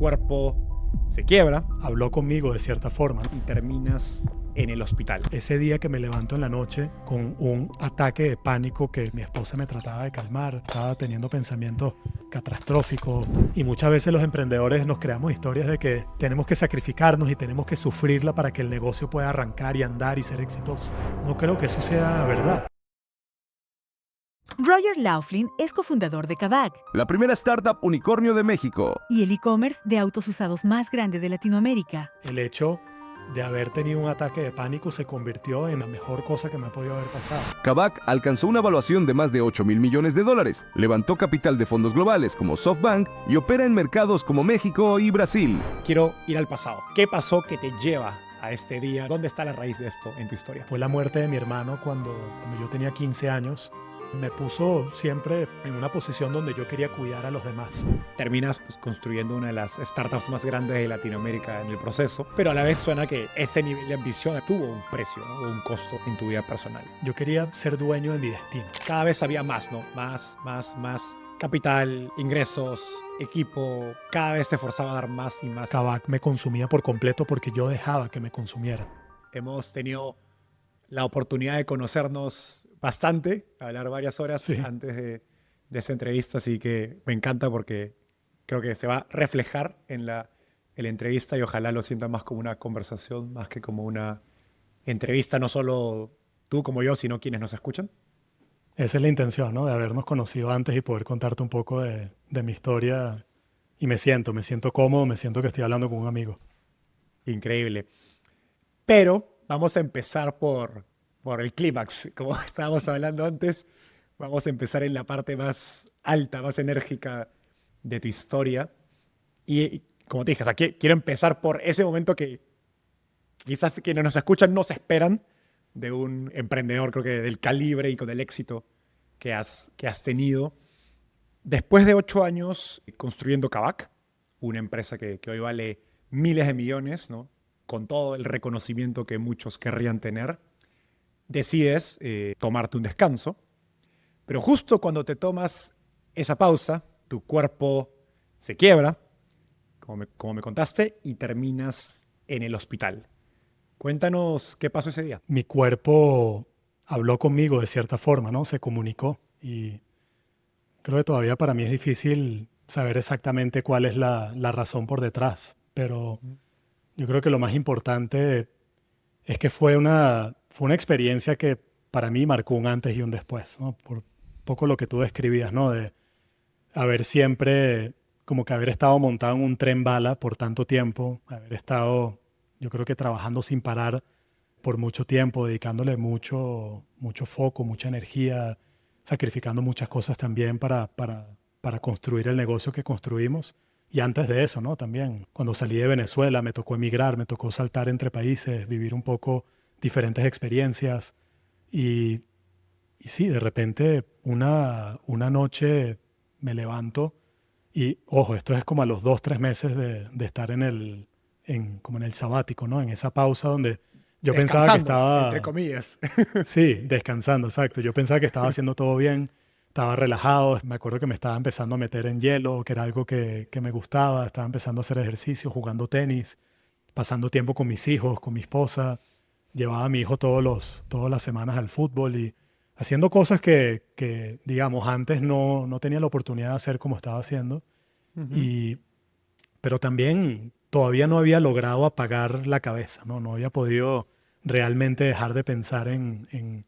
cuerpo se quiebra Habló conmigo de cierta forma, ¿no? y terminas en el hospital. Ese día que me levanto en la noche con un ataque de pánico que mi esposa me trataba de calmar, estaba teniendo pensamientos catastróficos y muchas veces los emprendedores nos creamos historias de que tenemos que sacrificarnos y tenemos que sufrirla para que el negocio pueda arrancar y andar y ser exitoso. No creo que eso sea verdad. Roger Laughlin es cofundador de Kavak La primera startup unicornio de México. y el e-commerce de autos usados más grande de Latinoamérica. El hecho de haber tenido un ataque de pánico se convirtió en la mejor cosa que me ha podido haber pasado. Kavak alcanzó una evaluación de más de 8,000 millones de dólares, levantó capital de fondos globales como SoftBank y opera en mercados como México y Brasil. Quiero ir al pasado. ¿Qué pasó que te lleva a este día? ¿Dónde está la raíz de esto en tu historia? Fue la muerte de mi hermano cuando yo tenía 15 años. Me puso siempre en una posición donde yo quería cuidar a los demás. Terminas construyendo una de las startups más grandes de Latinoamérica en el proceso, pero a la vez suena que ese nivel de ambición tuvo un precio, ¿no? O un costo en tu vida personal. Yo quería ser dueño de mi destino. Cada vez había más, ¿no? Más capital, ingresos, equipo. Cada vez te forzaba a dar más y más. Kavak me consumía por completo porque yo dejaba que me consumiera. Hemos tenido la oportunidad de conocernos bastante, hablar varias horas Sí. antes de esta entrevista, así que me encanta porque creo que se va a reflejar en la entrevista y ojalá lo sientan más como una conversación, más que como una entrevista, no solo tú como yo, sino quienes nos escuchan. Esa es la intención, ¿no? De habernos conocido antes y poder contarte un poco de mi historia. Y me siento cómodo, me siento que estoy hablando con un amigo. Increíble. Pero vamos a empezar por el clímax. Como estábamos hablando antes, vamos a empezar en la parte más alta, más enérgica de tu historia. Y como te dije, o sea, quiero empezar por ese momento que quizás quienes nos escuchan no se esperan de un emprendedor, creo que del calibre y con el éxito que has tenido. Después de 8 años construyendo Kavak, una empresa que hoy vale miles de millones, ¿no? Con todo el reconocimiento que muchos querrían tener, decides tomarte un descanso, pero justo cuando te tomas esa pausa, tu cuerpo se quiebra, como me contaste, y terminas en el hospital. Cuéntanos qué pasó ese día. Mi cuerpo habló conmigo de cierta forma, ¿no? Se comunicó y creo que todavía para mí es difícil saber exactamente cuál es la razón por detrás, pero yo creo que lo más importante es que fue una experiencia que para mí marcó un antes y un después, ¿no? Por poco lo que tú describías, ¿no? De haber siempre, como que haber estado montado en un tren bala por tanto tiempo, haber estado, yo creo que trabajando sin parar por mucho tiempo, dedicándole mucho foco, mucha energía, sacrificando muchas cosas también para construir el negocio que construimos. Y antes de eso, ¿no? También, cuando salí de Venezuela, me tocó emigrar, me tocó saltar entre países, vivir un poco diferentes experiencias. Y sí, de repente, una noche me levanto y, ojo, esto es como a los 2, 3 meses de estar como en el sabático, ¿no? En esa pausa donde yo pensaba que estaba... entre comillas. Sí, descansando, exacto. Yo pensaba que estaba haciendo todo bien, estaba relajado. Me acuerdo que me estaba empezando a meter en hielo, que era algo que me gustaba. Estaba empezando a hacer ejercicio, jugando tenis, pasando tiempo con mis hijos, con mi esposa. Llevaba a mi hijo todas las semanas al fútbol y haciendo cosas que digamos, antes no tenía la oportunidad de hacer como estaba haciendo. Pero también todavía no había logrado apagar la cabeza, ¿no? No había podido realmente dejar de pensar en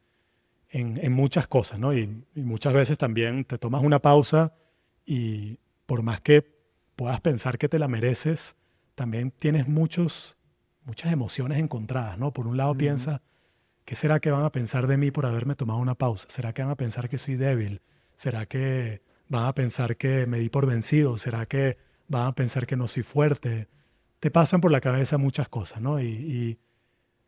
muchas cosas, ¿no? Y muchas veces también te tomas una pausa y por más que puedas pensar que te la mereces, también tienes muchas emociones encontradas, ¿no? Por un lado piensas, ¿qué será que van a pensar de mí por haberme tomado una pausa? ¿Será que van a pensar que soy débil? ¿Será que van a pensar que me di por vencido? ¿Será que van a pensar que no soy fuerte? Te pasan por la cabeza muchas cosas, ¿no? Y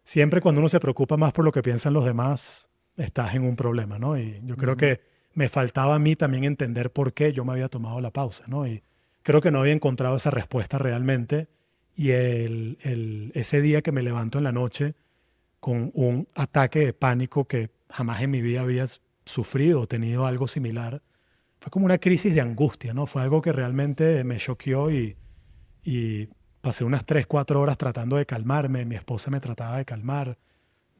siempre cuando uno se preocupa más por lo que piensan los demás, estás en un problema, ¿no? Y yo creo que me faltaba a mí también entender por qué yo me había tomado la pausa, ¿no? Y creo que no había encontrado esa respuesta realmente. Y ese día que me levanto en la noche con un ataque de pánico que jamás en mi vida había sufrido o tenido algo similar, fue como una crisis de angustia, ¿no? Fue algo que realmente me choqueó y y pasé unas 3, 4 horas tratando de calmarme, mi esposa me trataba de calmar,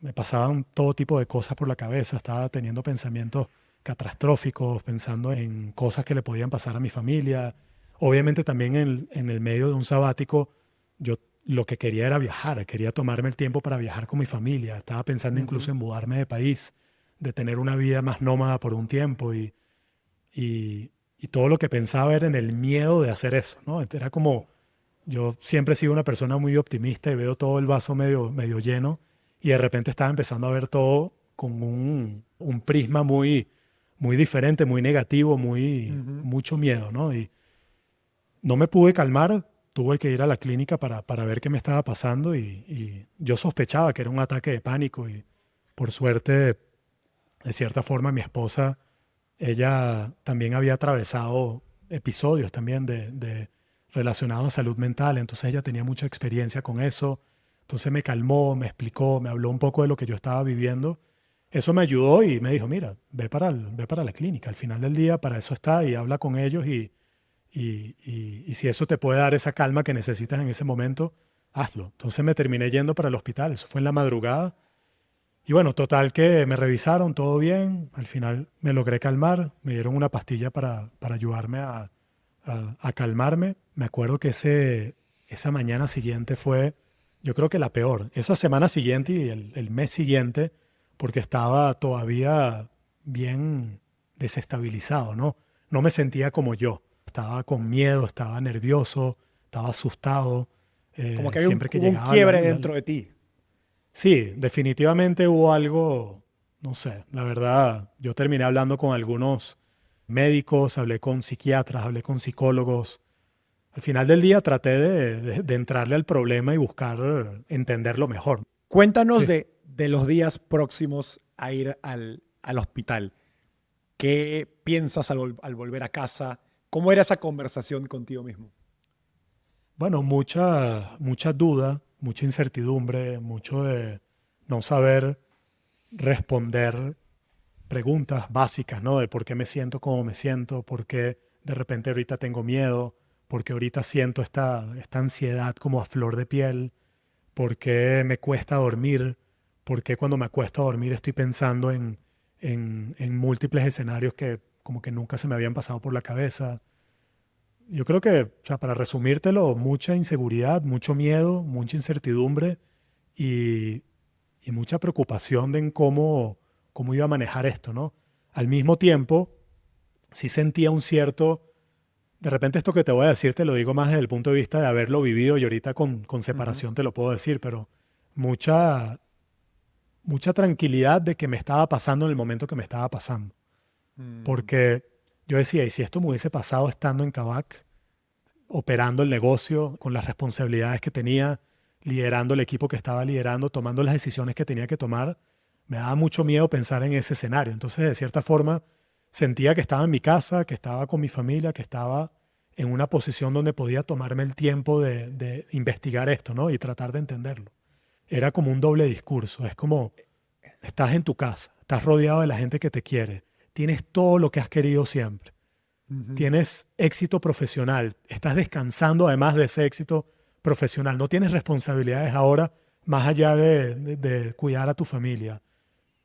me pasaban todo tipo de cosas por la cabeza, estaba teniendo pensamientos catastróficos, pensando en cosas que le podían pasar a mi familia. Obviamente también en el medio de un sabático, yo lo que quería era viajar, quería tomarme el tiempo para viajar con mi familia, estaba pensando incluso en mudarme de país, de tener una vida más nómada por un tiempo y todo lo que pensaba era en el miedo de hacer eso, ¿no? Era como, yo siempre he sido una persona muy optimista y veo todo el vaso medio lleno y de repente estaba empezando a ver todo con un prisma muy diferente, muy negativo, mucho miedo, ¿no? Y no me pude calmar, tuve que ir a la clínica para ver qué me estaba pasando y yo sospechaba que era un ataque de pánico y por suerte, de cierta forma, mi esposa, ella también había atravesado episodios también relacionados a salud mental, entonces ella tenía mucha experiencia con eso, entonces me calmó, me explicó, me habló un poco de lo que yo estaba viviendo. Eso me ayudó y me dijo, mira, ve para la clínica, al final del día para eso está y habla con ellos y si eso te puede dar esa calma que necesitas en ese momento, hazlo. Entonces me terminé yendo para el hospital, eso fue en la madrugada. Y bueno, total que me revisaron, todo bien, al final me logré calmar, me dieron una pastilla para ayudarme a calmarme. Me acuerdo que esa mañana siguiente fue, yo creo que la peor. Esa semana siguiente y el mes siguiente, porque estaba todavía bien desestabilizado, ¿no? No me sentía como yo. Estaba con miedo, estaba nervioso, estaba asustado. Como que Siempre que hubo un llegaba quiebre dentro de ti. Sí, definitivamente hubo algo, no sé, la verdad, yo terminé hablando con algunos médicos, hablé con psiquiatras, hablé con psicólogos. Al final del día traté de entrarle al problema y buscar entenderlo mejor. Cuéntanos Sí. de los días próximos a ir al hospital. ¿Qué piensas al volver a casa? ¿Cómo era esa conversación contigo mismo? Bueno, mucha duda, mucha incertidumbre, mucho de no saber responder preguntas básicas, ¿no? De por qué me siento como me siento, por qué de repente ahorita tengo miedo, por qué ahorita siento esta ansiedad como a flor de piel, por qué me cuesta dormir, por qué cuando me acuesto a dormir estoy pensando en múltiples escenarios que como que nunca se me habían pasado por la cabeza. Yo creo que, o sea, para resumírtelo, mucha inseguridad, mucho miedo, mucha incertidumbre y, y mucha preocupación de en cómo iba a manejar esto, ¿no? Al mismo tiempo, sí sentía un cierto, de repente esto que te voy a decir te lo digo más desde el punto de vista de haberlo vivido y ahorita con Ujú. separación te lo puedo decir, pero mucha tranquilidad de que me estaba pasando en el momento que me estaba pasando. Mm. Porque yo decía, ¿y si esto me hubiese pasado estando en Kavak, operando el negocio con las responsabilidades que tenía, liderando el equipo que estaba liderando, tomando las decisiones que tenía que tomar? Me daba mucho miedo pensar en ese escenario. Entonces, de cierta forma, sentía que estaba en mi casa, que estaba con mi familia, que estaba en una posición donde podía tomarme el tiempo de investigar esto, ¿no? Y tratar de entenderlo. Era como un doble discurso. Es como, estás en tu casa, estás rodeado de la gente que te quiere, tienes todo lo que has querido siempre, Ujú. tienes éxito profesional, estás descansando además de ese éxito profesional, no tienes responsabilidades ahora más allá de cuidar a tu familia.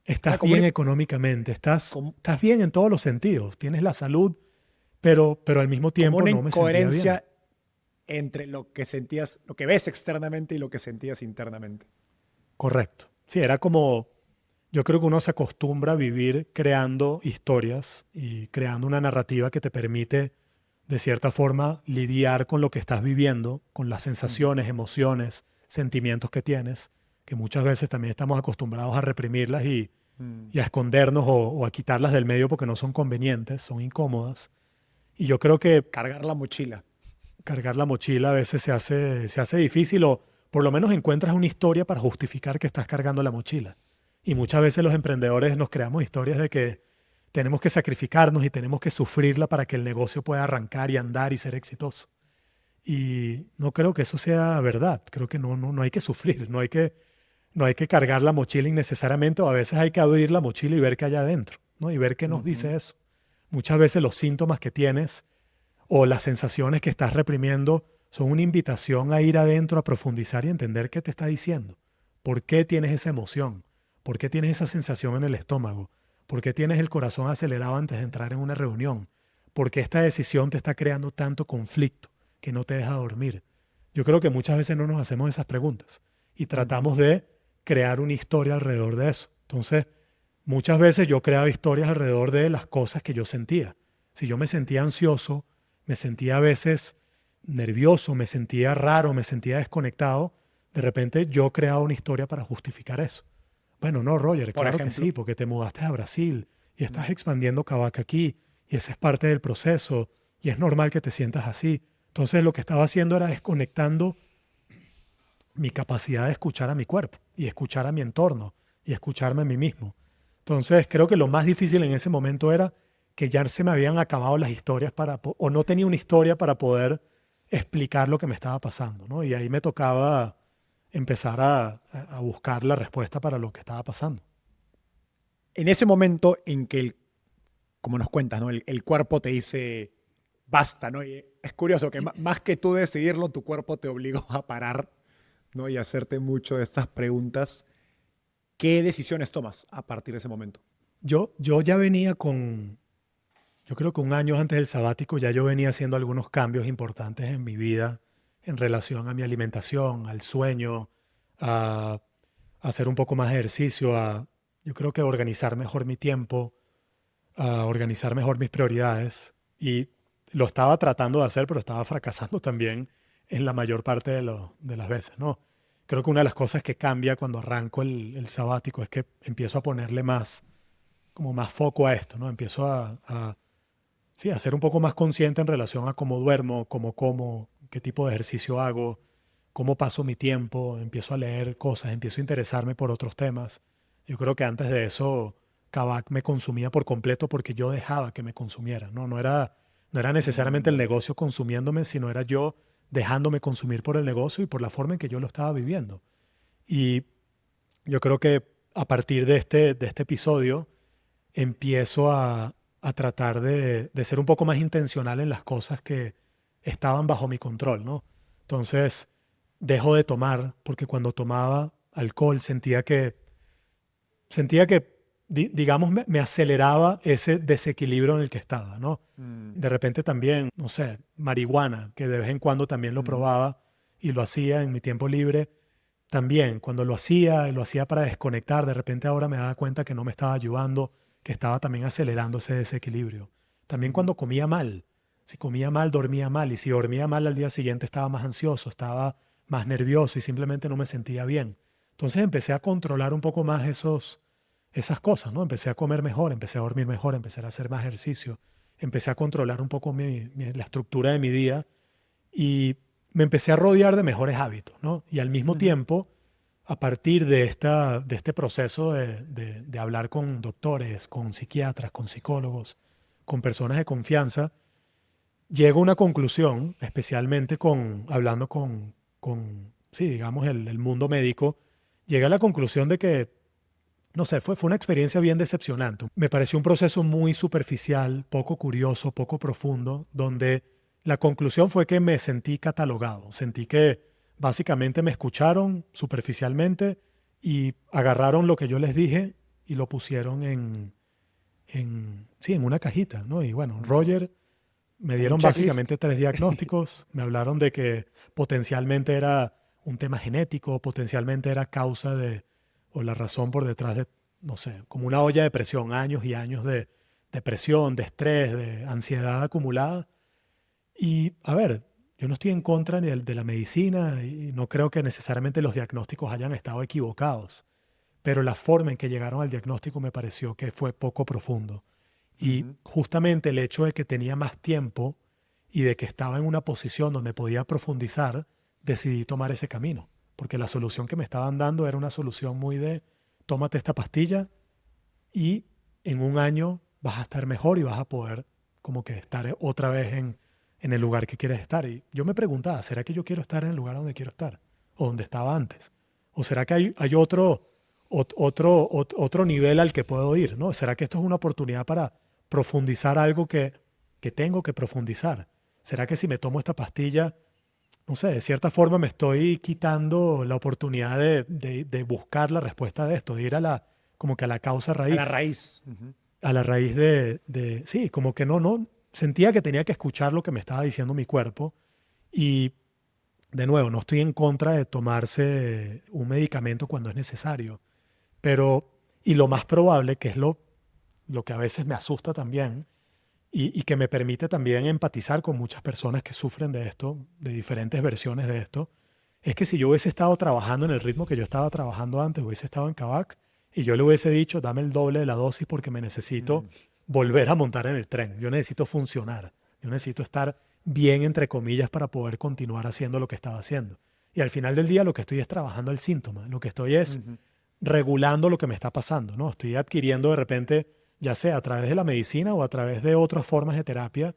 Era Estás como bien una, económicamente, como, estás bien en todos los sentidos, tienes la salud, pero al mismo como tiempo una no me sentía bien. incoherencia entre lo que sentías, lo que ves externamente y lo que sentías internamente. Correcto. Sí, era como, yo creo que uno se acostumbra a vivir creando historias y creando una narrativa que te permite, de cierta forma, lidiar con lo que estás viviendo, con las Ujú. sensaciones, emociones, sentimientos que tienes, que muchas veces también estamos acostumbrados a reprimirlas Mm. y a escondernos o a quitarlas del medio porque no son convenientes, son incómodas. Y yo creo que Cargar la mochila. cargar la mochila a veces se hace difícil o por lo menos encuentras una historia para justificar que estás cargando la mochila. Y muchas veces los emprendedores nos creamos historias de que tenemos que sacrificarnos y tenemos que sufrirla para que el negocio pueda arrancar y andar y ser exitoso. Y no creo que eso sea verdad. Creo que no hay que sufrir, no hay que cargar la mochila innecesariamente o a veces hay que abrir la mochila y ver qué hay adentro, ¿no? Y ver qué nos Ujú. dice eso. Muchas veces los síntomas que tienes o las sensaciones que estás reprimiendo son una invitación a ir adentro, a profundizar y entender qué te está diciendo. ¿Por qué tienes esa emoción? ¿Por qué tienes esa sensación en el estómago? ¿Por qué tienes el corazón acelerado antes de entrar en una reunión? ¿Por qué esta decisión te está creando tanto conflicto que no te deja dormir? Yo creo que muchas veces no nos hacemos esas preguntas y tratamos de crear una historia alrededor de eso. Entonces, muchas veces yo creaba historias alrededor de las cosas que yo sentía. Si yo me sentía ansioso, me sentía a veces nervioso, me sentía raro, me sentía desconectado, de repente yo creaba una historia para justificar eso. Bueno, no, Roger, Por claro que ejemplo. sí, porque te mudaste a Brasil y estás expandiendo Kavak aquí y ese es parte del proceso y es normal que te sientas así. Entonces lo que estaba haciendo era desconectando mi capacidad de escuchar a mi cuerpo y escuchar a mi entorno y escucharme a mí mismo. Entonces creo que lo más difícil en ese momento era que ya se me habían acabado las historias o no tenía una historia para poder explicar lo que me estaba pasando, ¿no? Y ahí me tocaba empezar a buscar la respuesta para lo que estaba pasando. En ese momento en que, como nos cuentas, ¿no? El cuerpo te dice, basta, ¿no? Y es curioso que más que tú decidirlo, tu cuerpo te obligó a parar, ¿no? Y hacerte mucho de estas preguntas. ¿Qué decisiones tomas a partir de ese momento? Yo ya venía yo creo que un año antes del sabático ya yo venía haciendo algunos cambios importantes en mi vida en relación a mi alimentación, al sueño, a hacer un poco más de ejercicio, yo creo que organizar mejor mi tiempo, a organizar mejor mis prioridades. Y lo estaba tratando de hacer, pero estaba fracasando también en la mayor parte de las veces, ¿no? Creo que una de las cosas que cambia cuando arranco el sabático es que empiezo a ponerle como más foco a esto, ¿no? Empiezo sí, a ser un poco más consciente en relación a cómo duermo, cómo como, qué tipo de ejercicio hago, cómo paso mi tiempo, empiezo a leer cosas, empiezo a interesarme por otros temas. Yo creo que antes de eso, Kavak me consumía por completo porque yo dejaba que me consumiera, ¿no? No era necesariamente el negocio consumiéndome, sino era yo dejándome consumir por el negocio y por la forma en que yo lo estaba viviendo. Y yo creo que a partir de este episodio empiezo a tratar de ser un poco más intencional en las cosas que estaban bajo mi control, ¿no? Entonces, dejo de tomar porque cuando tomaba alcohol sentía que digamos, me aceleraba ese desequilibrio en el que estaba, ¿no? De repente también, no sé, marihuana, que de vez en cuando también lo probaba y lo hacía en mi tiempo libre. También, cuando lo hacía para desconectar, de repente ahora me daba cuenta que no me estaba ayudando, que estaba también acelerando ese desequilibrio. También cuando comía mal, si comía mal, dormía mal, y si dormía mal al día siguiente estaba más ansioso, estaba más nervioso y simplemente no me sentía bien. Entonces empecé a controlar un poco más esas cosas, ¿no? Empecé a comer mejor, empecé a dormir mejor, empecé a hacer más ejercicio, empecé a controlar un poco la estructura de mi día y me empecé a rodear de mejores hábitos, ¿no? Y al mismo tiempo, a partir de este proceso de hablar con doctores, con psiquiatras, con psicólogos, con personas de confianza, llego a una conclusión, especialmente hablando sí, digamos, el mundo médico, llegué a la conclusión de que no sé, fue una experiencia bien decepcionante. Me pareció un proceso muy superficial, poco curioso, poco profundo, donde la conclusión fue que me sentí catalogado. Sentí que básicamente me escucharon superficialmente y agarraron lo que yo les dije y lo pusieron sí, en una cajita, ¿no? Y bueno, Roger, me dieron básicamente 3 diagnósticos. Me hablaron de que potencialmente era un tema genético, potencialmente era causa o la razón por detrás de, no sé, como una olla de presión, años y años de depresión, de estrés, de ansiedad acumulada. Y a ver, yo no estoy en contra ni de la medicina y no creo que necesariamente los diagnósticos hayan estado equivocados, pero la forma en que llegaron al diagnóstico me pareció que fue poco profundo. Y justamente el hecho de que tenía más tiempo y de que estaba en una posición donde podía profundizar, decidí tomar ese camino. Porque la solución que me estaban dando era una solución muy de tómate esta pastilla y en un año vas a estar mejor y vas a poder como que estar otra vez en el lugar que quieres estar. Y yo me preguntaba, ¿será que yo quiero estar en el lugar donde quiero estar? ¿O donde estaba antes? ¿O será que hay otro nivel al que puedo ir, ¿no? ¿Será que esto es una oportunidad para profundizar algo que tengo que profundizar? ¿Será que si me tomo esta pastilla, no sé, de cierta forma me estoy quitando la oportunidad de buscar la respuesta de esto, de ir como que a la causa A la raíz, raíz. Ujú. a la raíz sí, como que no, sentía que tenía que escuchar lo que me estaba diciendo mi cuerpo y de nuevo, no estoy en contra de tomarse un medicamento cuando es necesario, pero, y lo más probable, que es lo que a veces me asusta también, y que me permite también empatizar con muchas personas que sufren de esto, de diferentes versiones de esto, es que si yo hubiese estado trabajando en el ritmo que yo estaba trabajando antes, hubiese estado en Kavak, y yo le hubiese dicho, dame el doble de la dosis porque me necesito volver a montar en el tren. Yo necesito funcionar. Yo necesito estar bien, entre comillas, para poder continuar haciendo lo que estaba haciendo. Y al final del día lo que estoy es trabajando el síntoma. Lo que estoy es Ujú. regulando lo que me está pasando, ¿no? Estoy adquiriendo de repente, ya sea a través de la medicina o a través de otras formas de terapia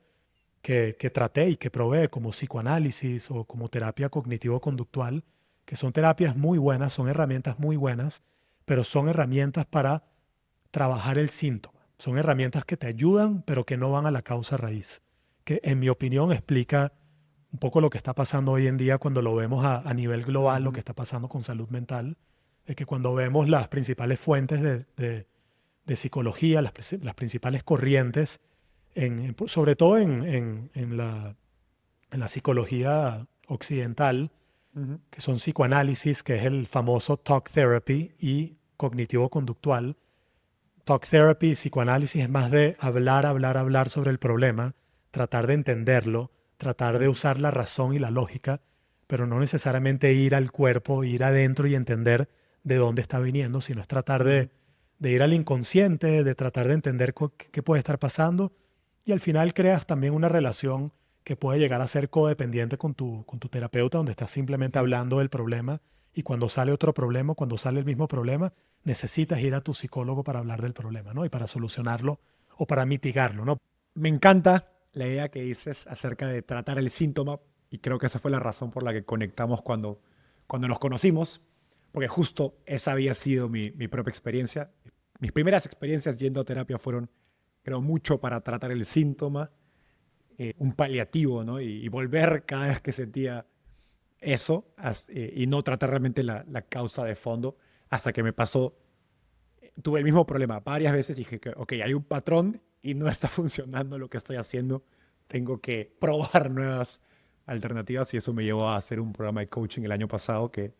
que traté y que probé, como psicoanálisis o como terapia cognitivo-conductual, que son terapias muy buenas, son herramientas muy buenas, pero son herramientas para trabajar el síntoma. Son herramientas que te ayudan, pero que no van a la causa raíz, que en mi opinión explica un poco lo que está pasando hoy en día cuando lo vemos a nivel global, lo que Ujú. está pasando con salud mental, es que cuando vemos las principales fuentes de psicología, las principales corrientes, sobre todo en la psicología occidental, Ujú. que son psicoanálisis, que es el famoso talk therapy, y cognitivo-conductual. Talk therapy, psicoanálisis es más de hablar, hablar, hablar sobre el problema, tratar de entenderlo, tratar de Ujú. usar la razón y la lógica, pero no necesariamente ir al cuerpo, ir adentro y entender de dónde está viniendo, sino es tratar Ujú. de ir al inconsciente, de tratar de entender qué puede estar pasando, y al final creas también una relación que puede llegar a ser codependiente con tu terapeuta, donde estás simplemente Ujú. hablando del problema, y cuando sale otro problema, cuando sale el mismo problema, necesitas ir a tu psicólogo para hablar del problema, ¿no? Y para solucionarlo o para mitigarlo, ¿no? Me encanta la idea que dices acerca de tratar el síntoma y creo que esa fue la razón por la que conectamos cuando nos conocimos, porque justo esa había sido mi propia experiencia. Mis primeras experiencias yendo a terapia fueron, creo, mucho para tratar el síntoma, un paliativo, ¿no? Y volver cada vez que sentía eso y no tratar realmente la causa de fondo hasta que me pasó, tuve el mismo problema varias veces y dije que, ok, hay un patrón y no está funcionando lo que estoy haciendo, tengo que probar nuevas alternativas y eso me llevó a hacer un programa de coaching el año pasado que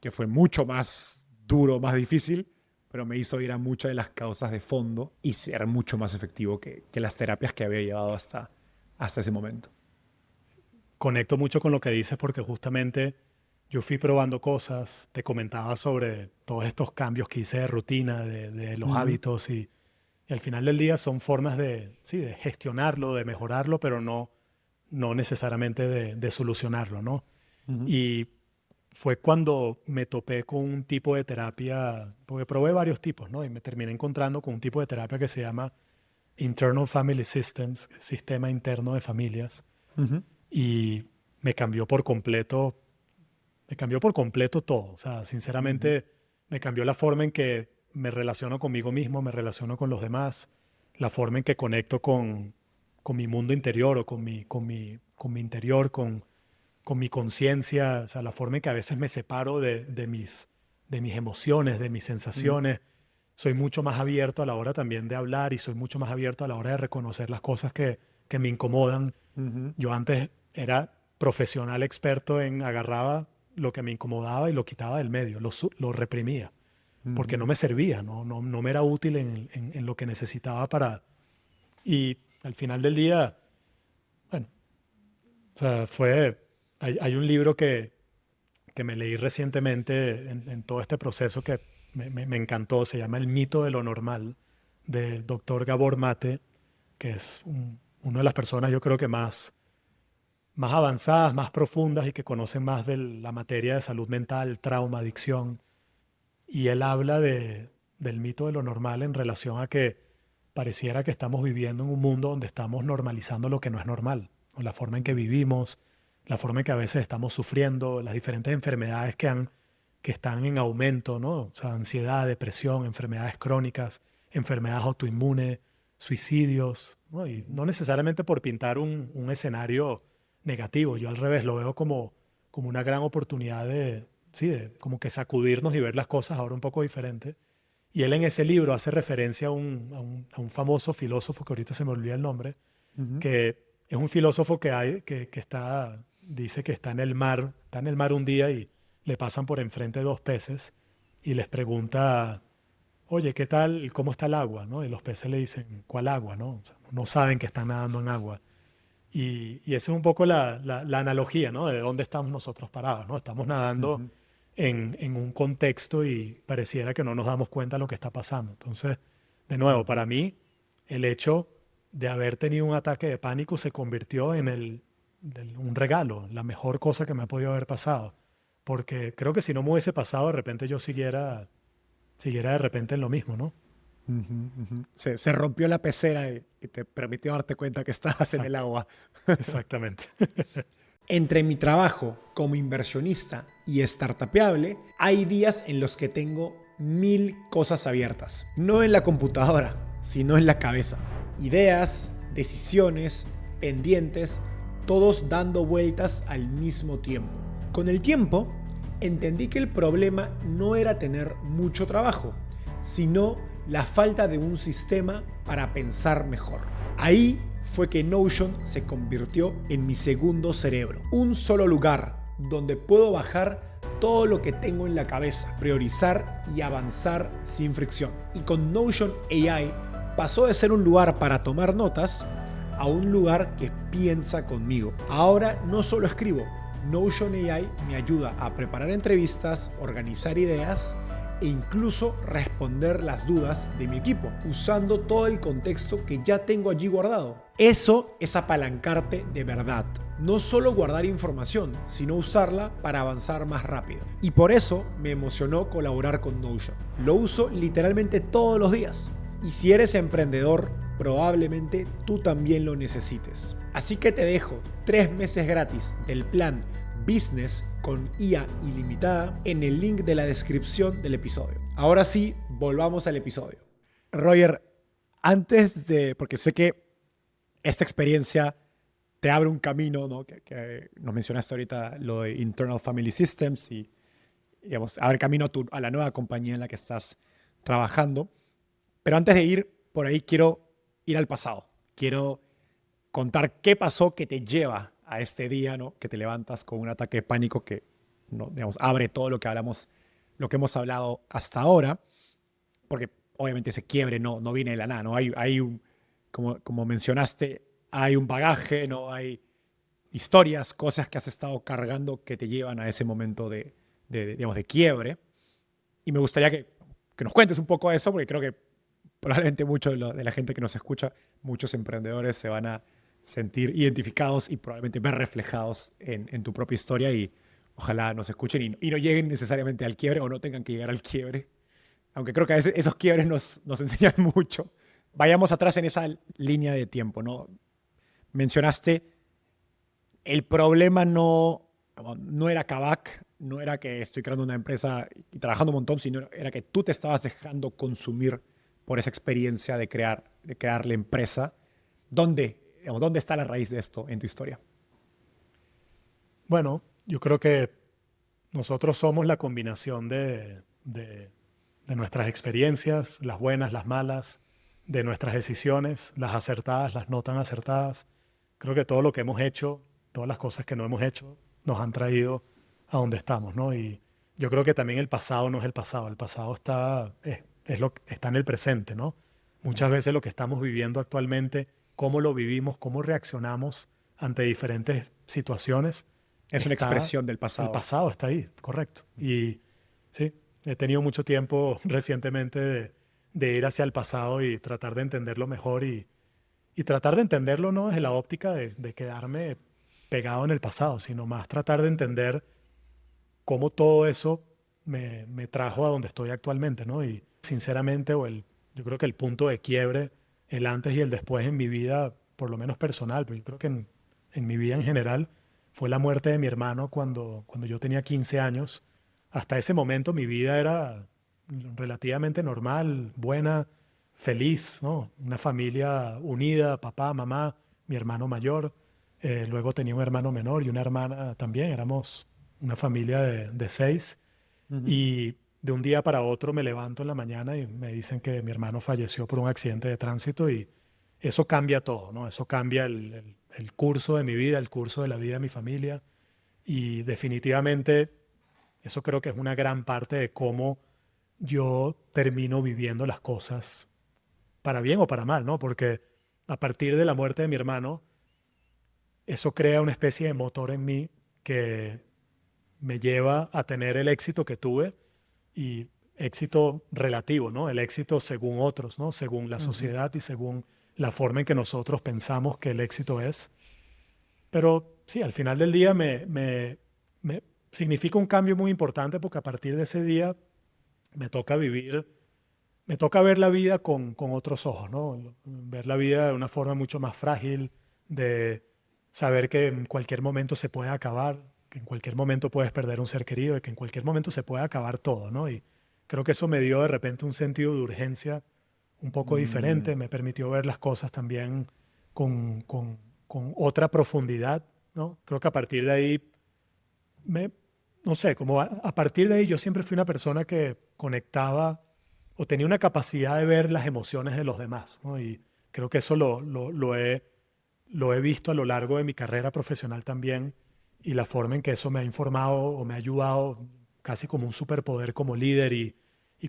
fue mucho más duro, más difícil, pero me hizo ir a muchas de las causas de fondo y ser mucho más efectivo que las terapias que había llevado hasta ese momento. Conecto mucho con lo que dices porque justamente yo fui probando cosas, te comentaba sobre todos estos cambios que hice de rutina, de los Ujú. hábitos y al final del día son formas sí, de gestionarlo, de mejorarlo, pero no necesariamente de solucionarlo, ¿no? Ujú. Y fue cuando me topé con un tipo de terapia, porque probé varios tipos, ¿no? Y me terminé encontrando con un tipo de terapia que se llama Internal Family Systems, sistema interno de familias, Ujú. y me cambió por completo, me cambió por completo todo. O sea, Ujú. sinceramente, me cambió la forma en que me relaciono conmigo mismo, me relaciono con los demás, la forma en que conecto con mi mundo interior o con mi interior, con mi conciencia, o sea, la forma en que a veces me separo de mis emociones, de mis Ujú. sensaciones. Soy mucho más abierto a la hora también de hablar y soy mucho más abierto a la hora de reconocer las cosas que me incomodan. Ujú. Yo antes era profesional experto agarraba lo que me incomodaba y lo quitaba del medio, lo reprimía, porque no Ujú. me servía, no me era útil en lo que necesitaba Y al final del día, bueno, o sea, hay un libro que me leí recientemente en todo este proceso que me encantó, se llama El mito de lo normal, del doctor Gabor Mate, que es una de las personas yo creo que más avanzadas, más profundas y que conocen más de la materia de salud mental, trauma, adicción. Y él habla del mito de lo normal en relación a que pareciera que estamos viviendo en un mundo donde estamos normalizando lo que no es normal, o la forma en que vivimos, la forma en que a veces estamos sufriendo, las diferentes enfermedades que están en aumento, ¿no? O sea, ansiedad, depresión, enfermedades crónicas, enfermedades autoinmunes, suicidios, ¿no? Y no necesariamente por pintar un escenario negativo, yo al revés lo veo como una gran oportunidad de, sí, de como que sacudirnos y ver las cosas ahora un poco diferente. Y él en ese libro hace referencia a un famoso filósofo, que ahorita se me olvida el nombre, Ujú. que es un filósofo que dice que está en el mar un día y le pasan por enfrente dos peces y les pregunta, oye, ¿qué tal? ¿Cómo está el agua? ¿No? Y los peces le dicen, ¿cuál agua? ¿No? O sea, no saben que están nadando en agua. Y esa es un poco la analogía, ¿no? De dónde estamos nosotros parados, ¿no? Estamos nadando Ujú. en un contexto y pareciera que no nos damos cuenta de lo que está pasando. Entonces, de nuevo, Ujú. para mí, el hecho de haber tenido un ataque de pánico se convirtió en un regalo, la mejor cosa que me ha podido haber pasado. Porque creo que si no me hubiese pasado, de repente yo siguiera de repente en lo mismo, ¿no? Ujú, ujú. Se rompió la pecera y te permitió darte cuenta que estabas en el Exacto, agua. exactamente. Entre mi trabajo como inversionista y startupeable, hay días en los que tengo 1000 cosas abiertas. No en la computadora, sino en la cabeza. Ideas, decisiones, pendientes, todos dando vueltas al mismo tiempo. Con el tiempo, entendí que el problema no era tener mucho trabajo, sino la falta de un sistema para pensar mejor. Ahí fue que Notion se convirtió en mi segundo cerebro. Un solo lugar donde puedo bajar todo lo que tengo en la cabeza, priorizar y avanzar sin fricción. Y con Notion AI pasó de ser un lugar para tomar notas a un lugar que piensa conmigo. Ahora no solo escribo, Notion AI me ayuda a preparar entrevistas, organizar ideas e incluso responder las dudas de mi equipo, usando todo el contexto que ya tengo allí guardado. Eso es apalancarte de verdad. No solo guardar información, sino usarla para avanzar más rápido. Y por eso me emocionó colaborar con Notion. Lo uso literalmente todos los días. Y si eres emprendedor, probablemente tú también lo necesites. Así que te dejo 3 meses gratis del plan Business con IA ilimitada en el link de la descripción del episodio. Ahora sí, volvamos al episodio. Roger, porque sé que esta experiencia te abre un camino, ¿no? Que nos mencionaste ahorita lo de Internal Family Systems y, digamos, abre camino a la nueva compañía en la que estás trabajando. Pero antes de ir por ahí, quiero ir al pasado. Quiero contar qué pasó que te lleva a este día, ¿no? Que te levantas con un ataque de pánico que, ¿no? Digamos, abre todo lo que hablamos, lo que hemos hablado hasta ahora, porque obviamente ese quiebre no viene de la nada, ¿no? Hay como mencionaste, hay un bagaje, ¿no? Hay historias, cosas que has estado cargando que te llevan a ese momento digamos, de quiebre. Y me gustaría que nos cuentes un poco de eso, porque creo que probablemente mucho de la gente que nos escucha, muchos emprendedores se van a sentir identificados y probablemente ver reflejados en tu propia historia y ojalá nos escuchen y no lleguen necesariamente al quiebre o no tengan que llegar al quiebre. Aunque creo que a veces esos quiebres nos enseñan mucho. Vayamos atrás en esa línea de tiempo, ¿no? Mencionaste, el problema no era Kavak, no era que estoy creando una empresa y trabajando un montón, sino era que tú te estabas dejando consumir por esa experiencia de crear la empresa. ¿Dónde está la raíz de esto en tu historia? Bueno, yo creo que nosotros somos la combinación de nuestras experiencias, las buenas, las malas, de nuestras decisiones, las acertadas, las no tan acertadas. Creo que todo lo que hemos hecho, todas las cosas que no hemos hecho, nos han traído a donde estamos, ¿no? Y yo creo que también el pasado no es el pasado está en el presente, ¿no? Muchas veces lo que estamos viviendo actualmente, cómo lo vivimos, cómo reaccionamos ante diferentes situaciones, Es una expresión del el pasado. pasado está ahí, correcto. Y sí, he tenido mucho tiempo recientemente de ir hacia el pasado y tratar de entenderlo mejor y tratar de entenderlo no desde la óptica de quedarme pegado en el pasado, sino más tratar de entender cómo todo eso me trajo a donde estoy actualmente, ¿no? Y sinceramente, yo creo que el punto de quiebre, el antes y el después en mi vida, por lo menos personal, pero yo creo que en mi vida en general, fue la muerte de mi hermano cuando yo tenía 15 años. Hasta ese momento mi vida era relativamente normal, buena, feliz, ¿no? Una familia unida, papá, mamá, mi hermano mayor. Luego tenía un hermano menor y una hermana también. Éramos una familia de 6 y de un día para otro me levanto en la mañana y me dicen que mi hermano falleció por un accidente de tránsito y eso cambia todo, ¿no? Eso cambia el curso de mi vida, el curso de la vida de mi familia y definitivamente eso creo que es una gran parte de cómo yo termino viviendo las cosas para bien o para mal, ¿no? Porque a partir de la muerte de mi hermano, eso crea una especie de motor en mí que me lleva a tener el éxito que tuve y éxito relativo, ¿no? El éxito según otros, ¿no? Según la sociedad y según la forma en que nosotros pensamos que el éxito es. Pero sí, al final del día me significa un cambio muy importante porque a partir de ese día me toca vivir, me toca ver la vida con otros ojos, ¿no? Ver la vida de una forma mucho más frágil, de saber que en cualquier momento se puede acabar, que en cualquier momento puedes perder un ser querido y que en cualquier momento se puede acabar todo, ¿no? Y creo que eso me dio de repente un sentido de urgencia un poco diferente, me permitió ver las cosas también con otra profundidad, ¿no? Creo que a partir de ahí me, no sé, como a partir de ahí yo siempre fui una persona que conectaba o tenía una capacidad de ver las emociones de los demás, ¿no? Y creo que eso lo he visto a lo largo de mi carrera profesional también y la forma en que eso me ha informado o me ha ayudado casi como un superpoder como líder y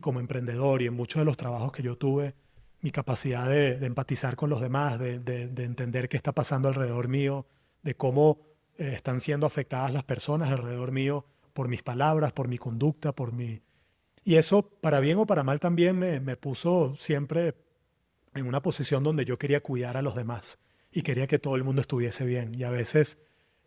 como emprendedor y en muchos de los trabajos que yo tuve, mi capacidad de empatizar con los demás, de entender qué está pasando alrededor mío, de cómo están siendo afectadas las personas alrededor mío por mis palabras, por mi conducta, por mi... Y eso, para bien o para mal, también me puso siempre en una posición donde yo quería cuidar a los demás y quería que todo el mundo estuviese bien. Y a veces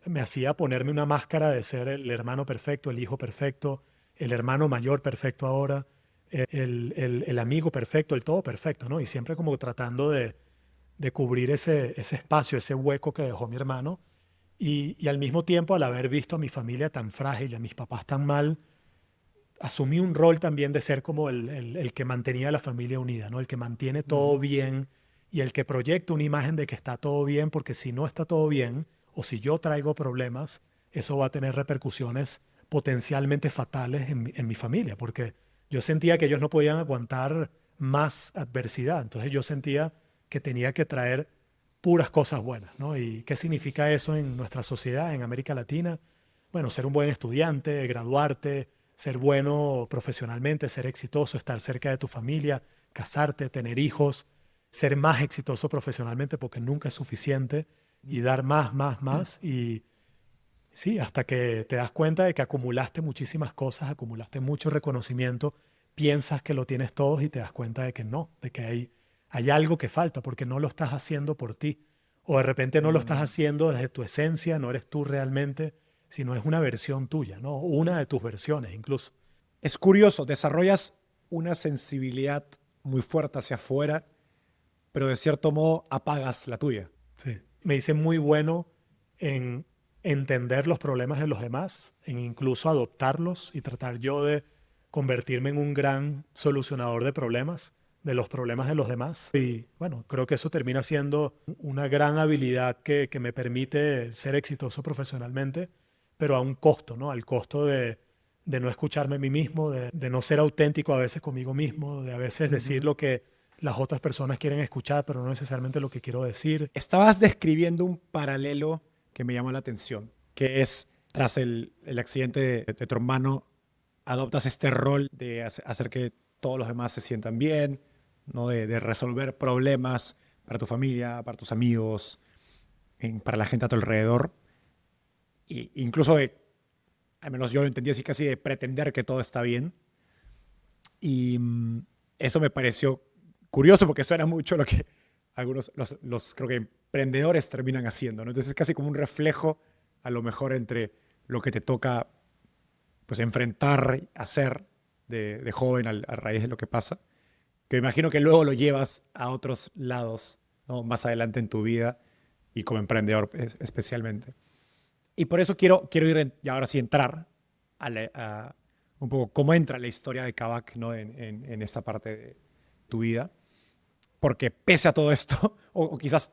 me hacía ponerme una máscara de ser el hermano perfecto, el hijo perfecto, el hermano mayor perfecto ahora, el amigo perfecto, el todo perfecto, ¿no? Y siempre como tratando de cubrir ese espacio, ese hueco que dejó mi hermano. Y al mismo tiempo, al haber visto a mi familia tan frágil y a mis papás tan mal, asumí un rol también de ser como el que mantenía a la familia unida, ¿no? El que mantiene todo bien y el que proyecta una imagen de que está todo bien, porque si no está todo bien o si yo traigo problemas, eso va a tener repercusiones potencialmente fatales en mi familia, porque yo sentía que ellos no podían aguantar más adversidad. Entonces yo sentía que tenía que traer puras cosas buenas, ¿no? ¿Y qué significa eso en nuestra sociedad, en América Latina? Bueno, ser un buen estudiante, graduarte, ser bueno profesionalmente, ser exitoso, estar cerca de tu familia, casarte, tener hijos, ser más exitoso profesionalmente porque nunca es suficiente y dar más, más, más. Y sí, hasta que te das cuenta de que acumulaste muchísimas cosas, acumulaste mucho reconocimiento, piensas que lo tienes todo y te das cuenta de que no, de que hay algo que falta porque no lo estás haciendo por ti. O de repente no lo estás haciendo desde tu esencia, no eres tú realmente, sino es una versión tuya, ¿no? Una de tus versiones incluso. Es curioso, desarrollas una sensibilidad muy fuerte hacia afuera, pero de cierto modo apagas la tuya. Sí. Me hice muy bueno en entender los problemas de los demás, en incluso adoptarlos y tratar yo de convertirme en un gran solucionador de problemas, de los problemas de los demás. Y bueno, creo que eso termina siendo una gran habilidad que me permite ser exitoso profesionalmente, pero a un costo, ¿no? Al costo de no escucharme a mí mismo, de no ser auténtico a veces conmigo mismo, de a veces decir lo que las otras personas quieren escuchar, pero no necesariamente lo que quiero decir. Estabas describiendo un paralelo que me llamó la atención, que es tras el accidente de tu hermano, adoptas este rol de hacer que todos los demás se sientan bien, ¿no? De resolver problemas para tu familia, para tus amigos, para la gente a tu alrededor. E incluso al menos yo lo entendí así casi de pretender que todo está bien. Y eso me pareció curioso porque suena mucho lo que algunos, los creo que emprendedores terminan haciendo, ¿no? Entonces es casi como un reflejo a lo mejor entre lo que te toca pues enfrentar, hacer de joven a raíz de lo que pasa, que me imagino que luego lo llevas a otros lados, ¿no? Más adelante en tu vida y como emprendedor especialmente. Y por eso quiero ir, y ahora sí entrar a un poco cómo entra la historia de Kavak, ¿no? en esta parte de tu vida. Porque pese a todo esto, o quizás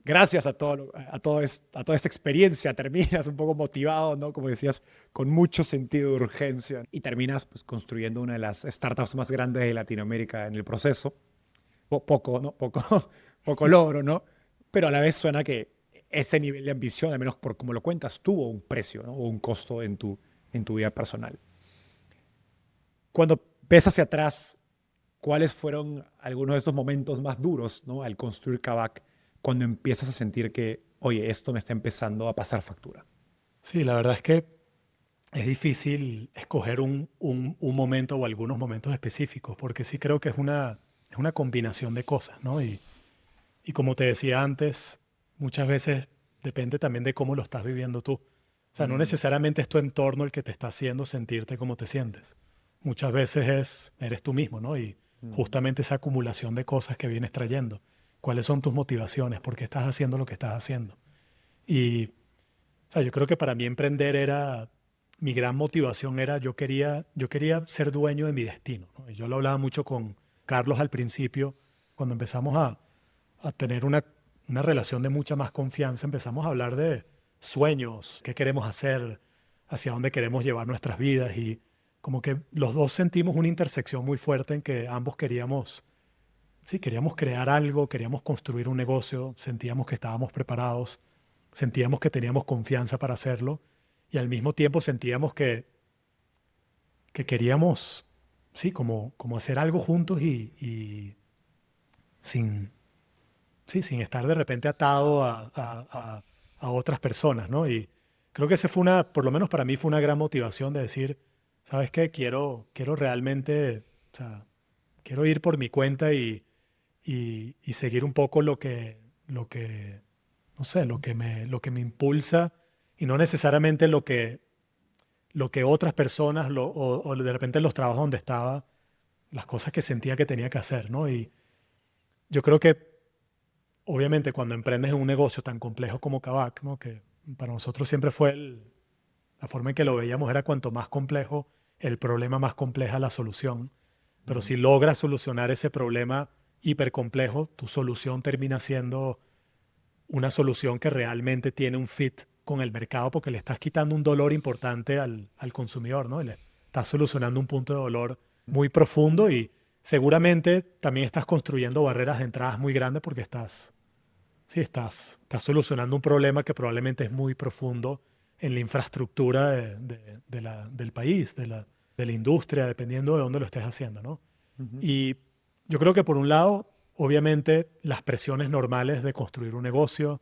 gracias a a toda esta experiencia terminas un poco motivado, ¿no? Como decías, con mucho sentido de urgencia y terminas pues, construyendo una de las startups más grandes de Latinoamérica en el proceso. Poco, ¿no? Poco, poco logro, ¿no? Pero a la vez suena que ese nivel de ambición, al menos por como lo cuentas, tuvo un precio, ¿no? O un costo en tu vida personal. Cuando ves hacia atrás, ¿cuáles fueron algunos de esos momentos más duros, ¿no? Al construir Kavak, cuando empiezas a sentir que, oye, esto me está empezando a pasar factura? Sí, la verdad es que es difícil escoger un momento o algunos momentos específicos, porque sí creo que es una combinación de cosas, ¿no? Y como te decía antes, muchas veces depende también de cómo lo estás viviendo tú. O sea, no Mm, necesariamente es tu entorno el que te está haciendo sentirte como te sientes. Muchas veces eres tú mismo, ¿no? Y mm, justamente esa acumulación de cosas que vienes trayendo. ¿Cuáles son tus motivaciones? ¿Por qué estás haciendo lo que estás haciendo? Y, o sea, yo creo que para mí emprender mi gran motivación era, yo quería ser dueño de mi destino, ¿no? Y yo lo hablaba mucho con Carlos al principio, cuando empezamos a tener una relación de mucha más confianza, empezamos a hablar de sueños, qué queremos hacer, hacia dónde queremos llevar nuestras vidas y como que los dos sentimos una intersección muy fuerte en que ambos queríamos, sí, queríamos crear algo, queríamos construir un negocio, sentíamos que estábamos preparados, sentíamos que teníamos confianza para hacerlo y al mismo tiempo sentíamos que queríamos, sí, como hacer algo juntos y sin, sí, sin estar de repente atado a otras personas, ¿no? Y creo que ese fue por lo menos para mí fue una gran motivación de decir, ¿sabes qué? Quiero realmente, o sea, quiero ir por mi cuenta y seguir un poco no sé, lo que me impulsa y no necesariamente lo que otras personas o de repente los trabajos donde estaba, las cosas que sentía que tenía que hacer, ¿no? Y yo creo que obviamente cuando emprendes en un negocio tan complejo como Kavak, ¿no? Que para nosotros siempre fue la forma en que lo veíamos era cuanto más complejo el problema, más compleja la solución. Pero mm, si logras solucionar ese problema hipercomplejo, tu solución termina siendo una solución que realmente tiene un fit con el mercado porque le estás quitando un dolor importante al consumidor, ¿no? Y le estás solucionando un punto de dolor muy profundo y seguramente también estás construyendo barreras de entradas muy grandes porque sí, estás solucionando un problema que probablemente es muy profundo en la infraestructura del país, de la industria, dependiendo de dónde lo estés haciendo, ¿no? ujú, Y yo creo que por un lado, obviamente, las presiones normales de construir un negocio,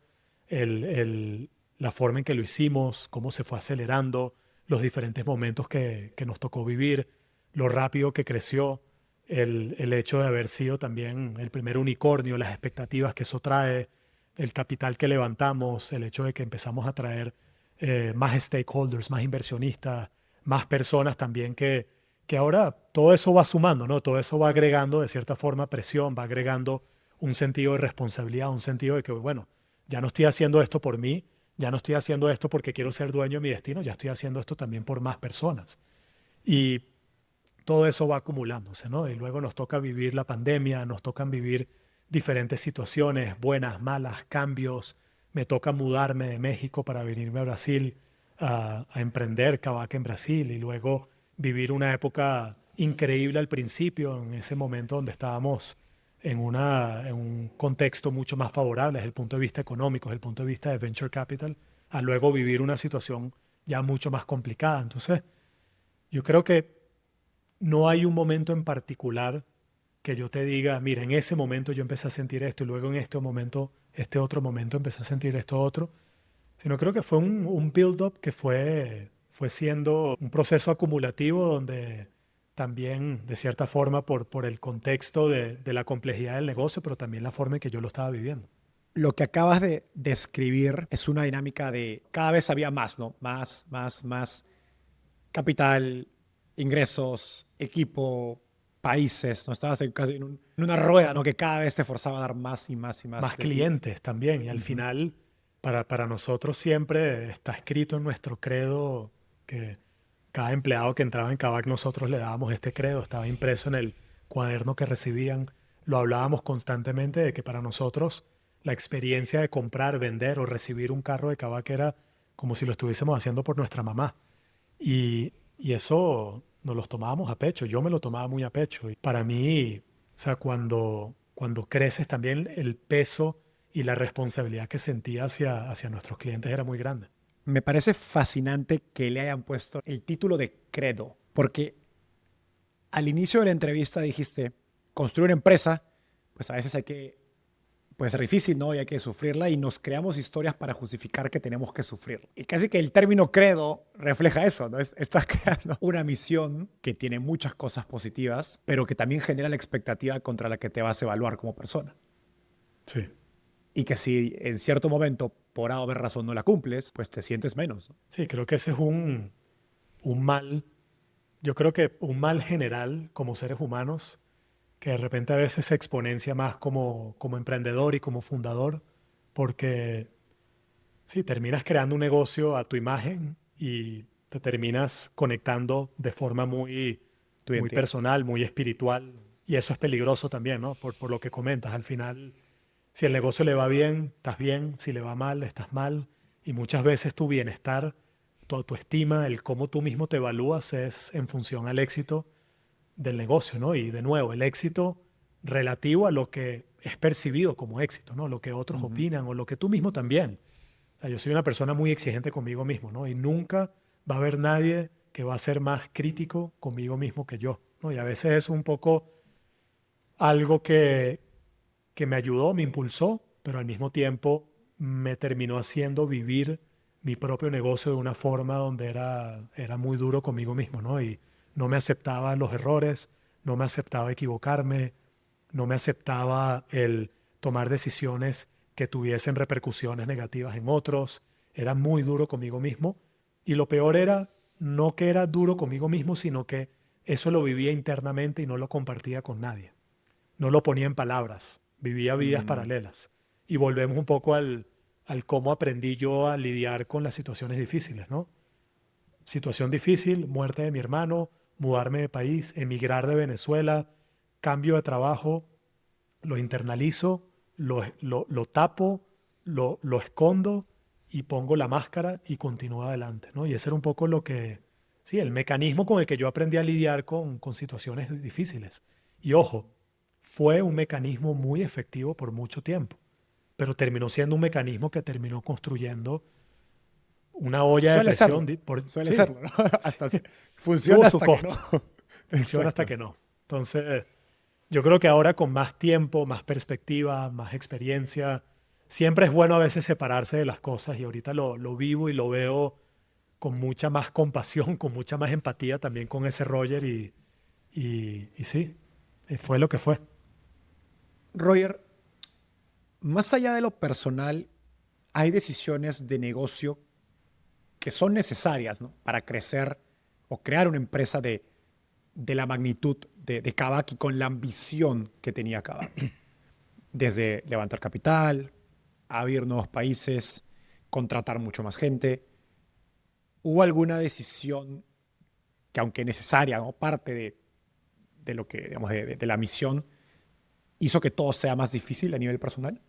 la forma en que lo hicimos, cómo se fue acelerando, los diferentes momentos que nos tocó vivir, lo rápido que creció, el hecho de haber sido también el primer unicornio, las expectativas que eso trae, el capital que levantamos, el hecho de que empezamos a traer más stakeholders, más inversionistas, más personas también que ahora todo eso va sumando, ¿no? Todo eso va agregando de cierta forma presión, va agregando un sentido de responsabilidad, un sentido de que, bueno, ya no estoy haciendo esto por mí, ya no estoy haciendo esto porque quiero ser dueño de mi destino, ya estoy haciendo esto también por más personas. Y todo eso va acumulándose, ¿no? Y luego nos toca vivir la pandemia, nos tocan vivir diferentes situaciones, buenas, malas, cambios. Me toca mudarme de México para venirme a Brasil a emprender Kavak en Brasil y luego vivir una época increíble al principio, en ese momento donde estábamos en un contexto mucho más favorable desde el punto de vista económico, desde el punto de vista de venture capital, a luego vivir una situación ya mucho más complicada. Entonces, yo creo que no hay un momento en particular que yo te diga, mira, en ese momento yo empecé a sentir esto y luego en este momento, este otro momento empecé a sentir esto otro, sino creo que fue un build-up que fue siendo un proceso acumulativo donde también, de cierta forma, por el contexto de la complejidad del negocio, pero también la forma en que yo lo estaba viviendo. Lo que acabas de describir es una dinámica de cada vez había más, ¿no? Más capital, ingresos, equipo, países, ¿no? Estabas casi en una rueda, ¿no? Que cada vez te forzaba a dar más y más y más Más de ti. clientes también. Y al Ujú. final, para nosotros siempre está escrito en nuestro credo que cada empleado que entraba en Kavak nosotros le dábamos este credo, estaba impreso en el cuaderno que recibían. Lo hablábamos constantemente de que para nosotros la experiencia de comprar, vender o recibir un carro de Kavak era como si lo estuviésemos haciendo por nuestra mamá. Y eso nos los tomábamos a pecho, yo me lo tomaba muy a pecho. Y para mí, o sea, cuando creces también el peso y la responsabilidad que sentía hacia nuestros clientes era muy grande. Me parece fascinante que le hayan puesto el título de credo, porque al inicio de la entrevista dijiste, construir una empresa, pues a veces puede ser difícil, ¿no? Y hay que sufrirla y nos creamos historias para justificar que tenemos que sufrir. Y casi que el término credo refleja eso, ¿no? Estás creando una misión que tiene muchas cosas positivas, pero que también genera la expectativa contra la que te vas a evaluar como persona. Sí. Y que si en cierto momento, por A o B razón, no la cumples, pues te sientes menos, ¿no? Sí, creo que ese es un mal, yo creo que un mal general como seres humanos, que de repente a veces se exponencia más como emprendedor y como fundador, porque sí, terminas creando un negocio a tu imagen y te terminas conectando de forma Tu muy identidad. personal, muy espiritual, y eso es peligroso también, ¿no? Por lo que comentas, al final, si el negocio le va bien, estás bien, si le va mal, estás mal, y muchas veces tu bienestar, tu autoestima, el cómo tú mismo te evalúas es en función al éxito del negocio, ¿no? Y de nuevo, el éxito relativo a lo que es percibido como éxito, ¿no? Lo que otros Ujú. opinan o lo que tú mismo también. O sea, yo soy una persona muy exigente conmigo mismo, ¿no? Y nunca va a haber nadie que va a ser más crítico conmigo mismo que yo, ¿no? Y a veces es un poco algo que me ayudó, me impulsó, pero al mismo tiempo me terminó haciendo vivir mi propio negocio de una forma donde era muy duro conmigo mismo, ¿no? Y no me aceptaba los errores, no me aceptaba equivocarme, no me aceptaba el tomar decisiones que tuviesen repercusiones negativas en otros. Era muy duro conmigo mismo. Y lo peor era no que era duro conmigo mismo, sino que eso lo vivía internamente y no lo compartía con nadie. No lo ponía en palabras, vivía vidas Mm. paralelas. Y volvemos un poco al cómo aprendí yo a lidiar con las situaciones difíciles, ¿no? Situación difícil, muerte de mi hermano, mudarme de país, emigrar de Venezuela, cambio de trabajo, lo internalizo, lo tapo, lo escondo y pongo la máscara y continúo adelante, ¿no? Y ese era un poco sí, el mecanismo con el que yo aprendí a lidiar con situaciones difíciles. Y ojo, fue un mecanismo muy efectivo por mucho tiempo, pero terminó siendo un mecanismo que terminó construyendo una olla de Suele presión. serlo, suele Sí, serlo, ¿no? sí, Funciona tuvo su hasta que no. costo, funciona hasta Exacto. que no. Entonces, yo creo que ahora con más tiempo, más perspectiva, más experiencia, siempre es bueno a veces separarse de las cosas y ahorita lo vivo y lo veo con mucha más compasión, con mucha más empatía también con ese Roger y sí, fue lo que fue. Roger, más allá de lo personal, hay decisiones de negocio que son necesarias, ¿no? Para crecer o crear una empresa de la magnitud de Kavak y con la ambición que tenía Kavak. Desde levantar capital, abrir nuevos países, contratar mucho más gente. ¿Hubo alguna decisión que, aunque necesaria, ¿no? Parte de lo que, digamos, de la misión, hizo que todo sea más difícil a nivel personal?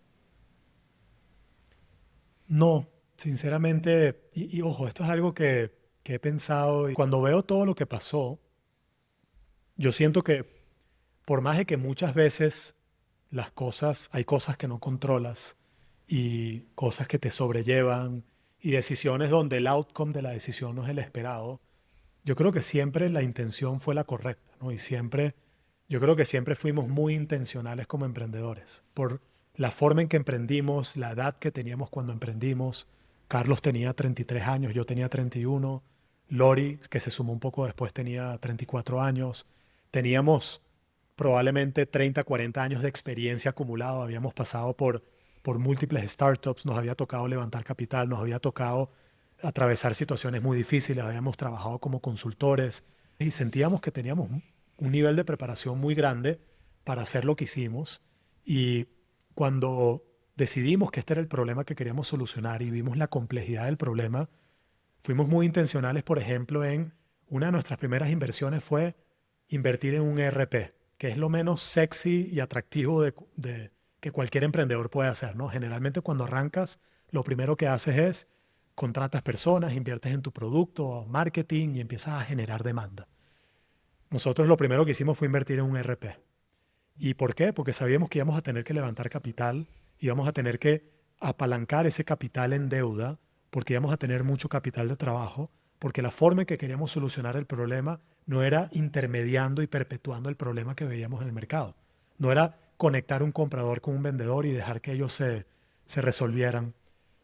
No, sinceramente, y ojo, esto es algo que he pensado y cuando veo todo lo que pasó, yo siento que por más de que muchas veces hay cosas que no controlas y cosas que te sobrellevan y decisiones donde el outcome de la decisión no es el esperado, yo creo que siempre la intención fue la correcta, ¿no? Y siempre, yo creo que siempre fuimos muy intencionales como emprendedores, por la forma en que emprendimos, la edad que teníamos cuando emprendimos. Carlos tenía 33 años, yo tenía 31, Lori, que se sumó un poco después, tenía 34 años. Teníamos probablemente 30, 40 años de experiencia acumulado, habíamos pasado por múltiples startups, nos había tocado levantar capital, nos había tocado atravesar situaciones muy difíciles, habíamos trabajado como consultores y sentíamos que teníamos un nivel de preparación muy grande para hacer lo que hicimos. Y cuando decidimos que este era el problema que queríamos solucionar y vimos la complejidad del problema, fuimos muy intencionales, por ejemplo, en una de nuestras primeras inversiones fue invertir en un ERP, que es lo menos sexy y atractivo que cualquier emprendedor puede hacer, ¿no? Generalmente cuando arrancas, lo primero que haces es contratas personas, inviertes en tu producto, marketing y empiezas a generar demanda. Nosotros lo primero que hicimos fue invertir en un ERP. ¿Y por qué? Porque sabíamos que íbamos a tener que levantar capital, íbamos a tener que apalancar ese capital en deuda, porque íbamos a tener mucho capital de trabajo, porque la forma en que queríamos solucionar el problema no era intermediando y perpetuando el problema que veíamos en el mercado. No era conectar un comprador con un vendedor y dejar que ellos se resolvieran,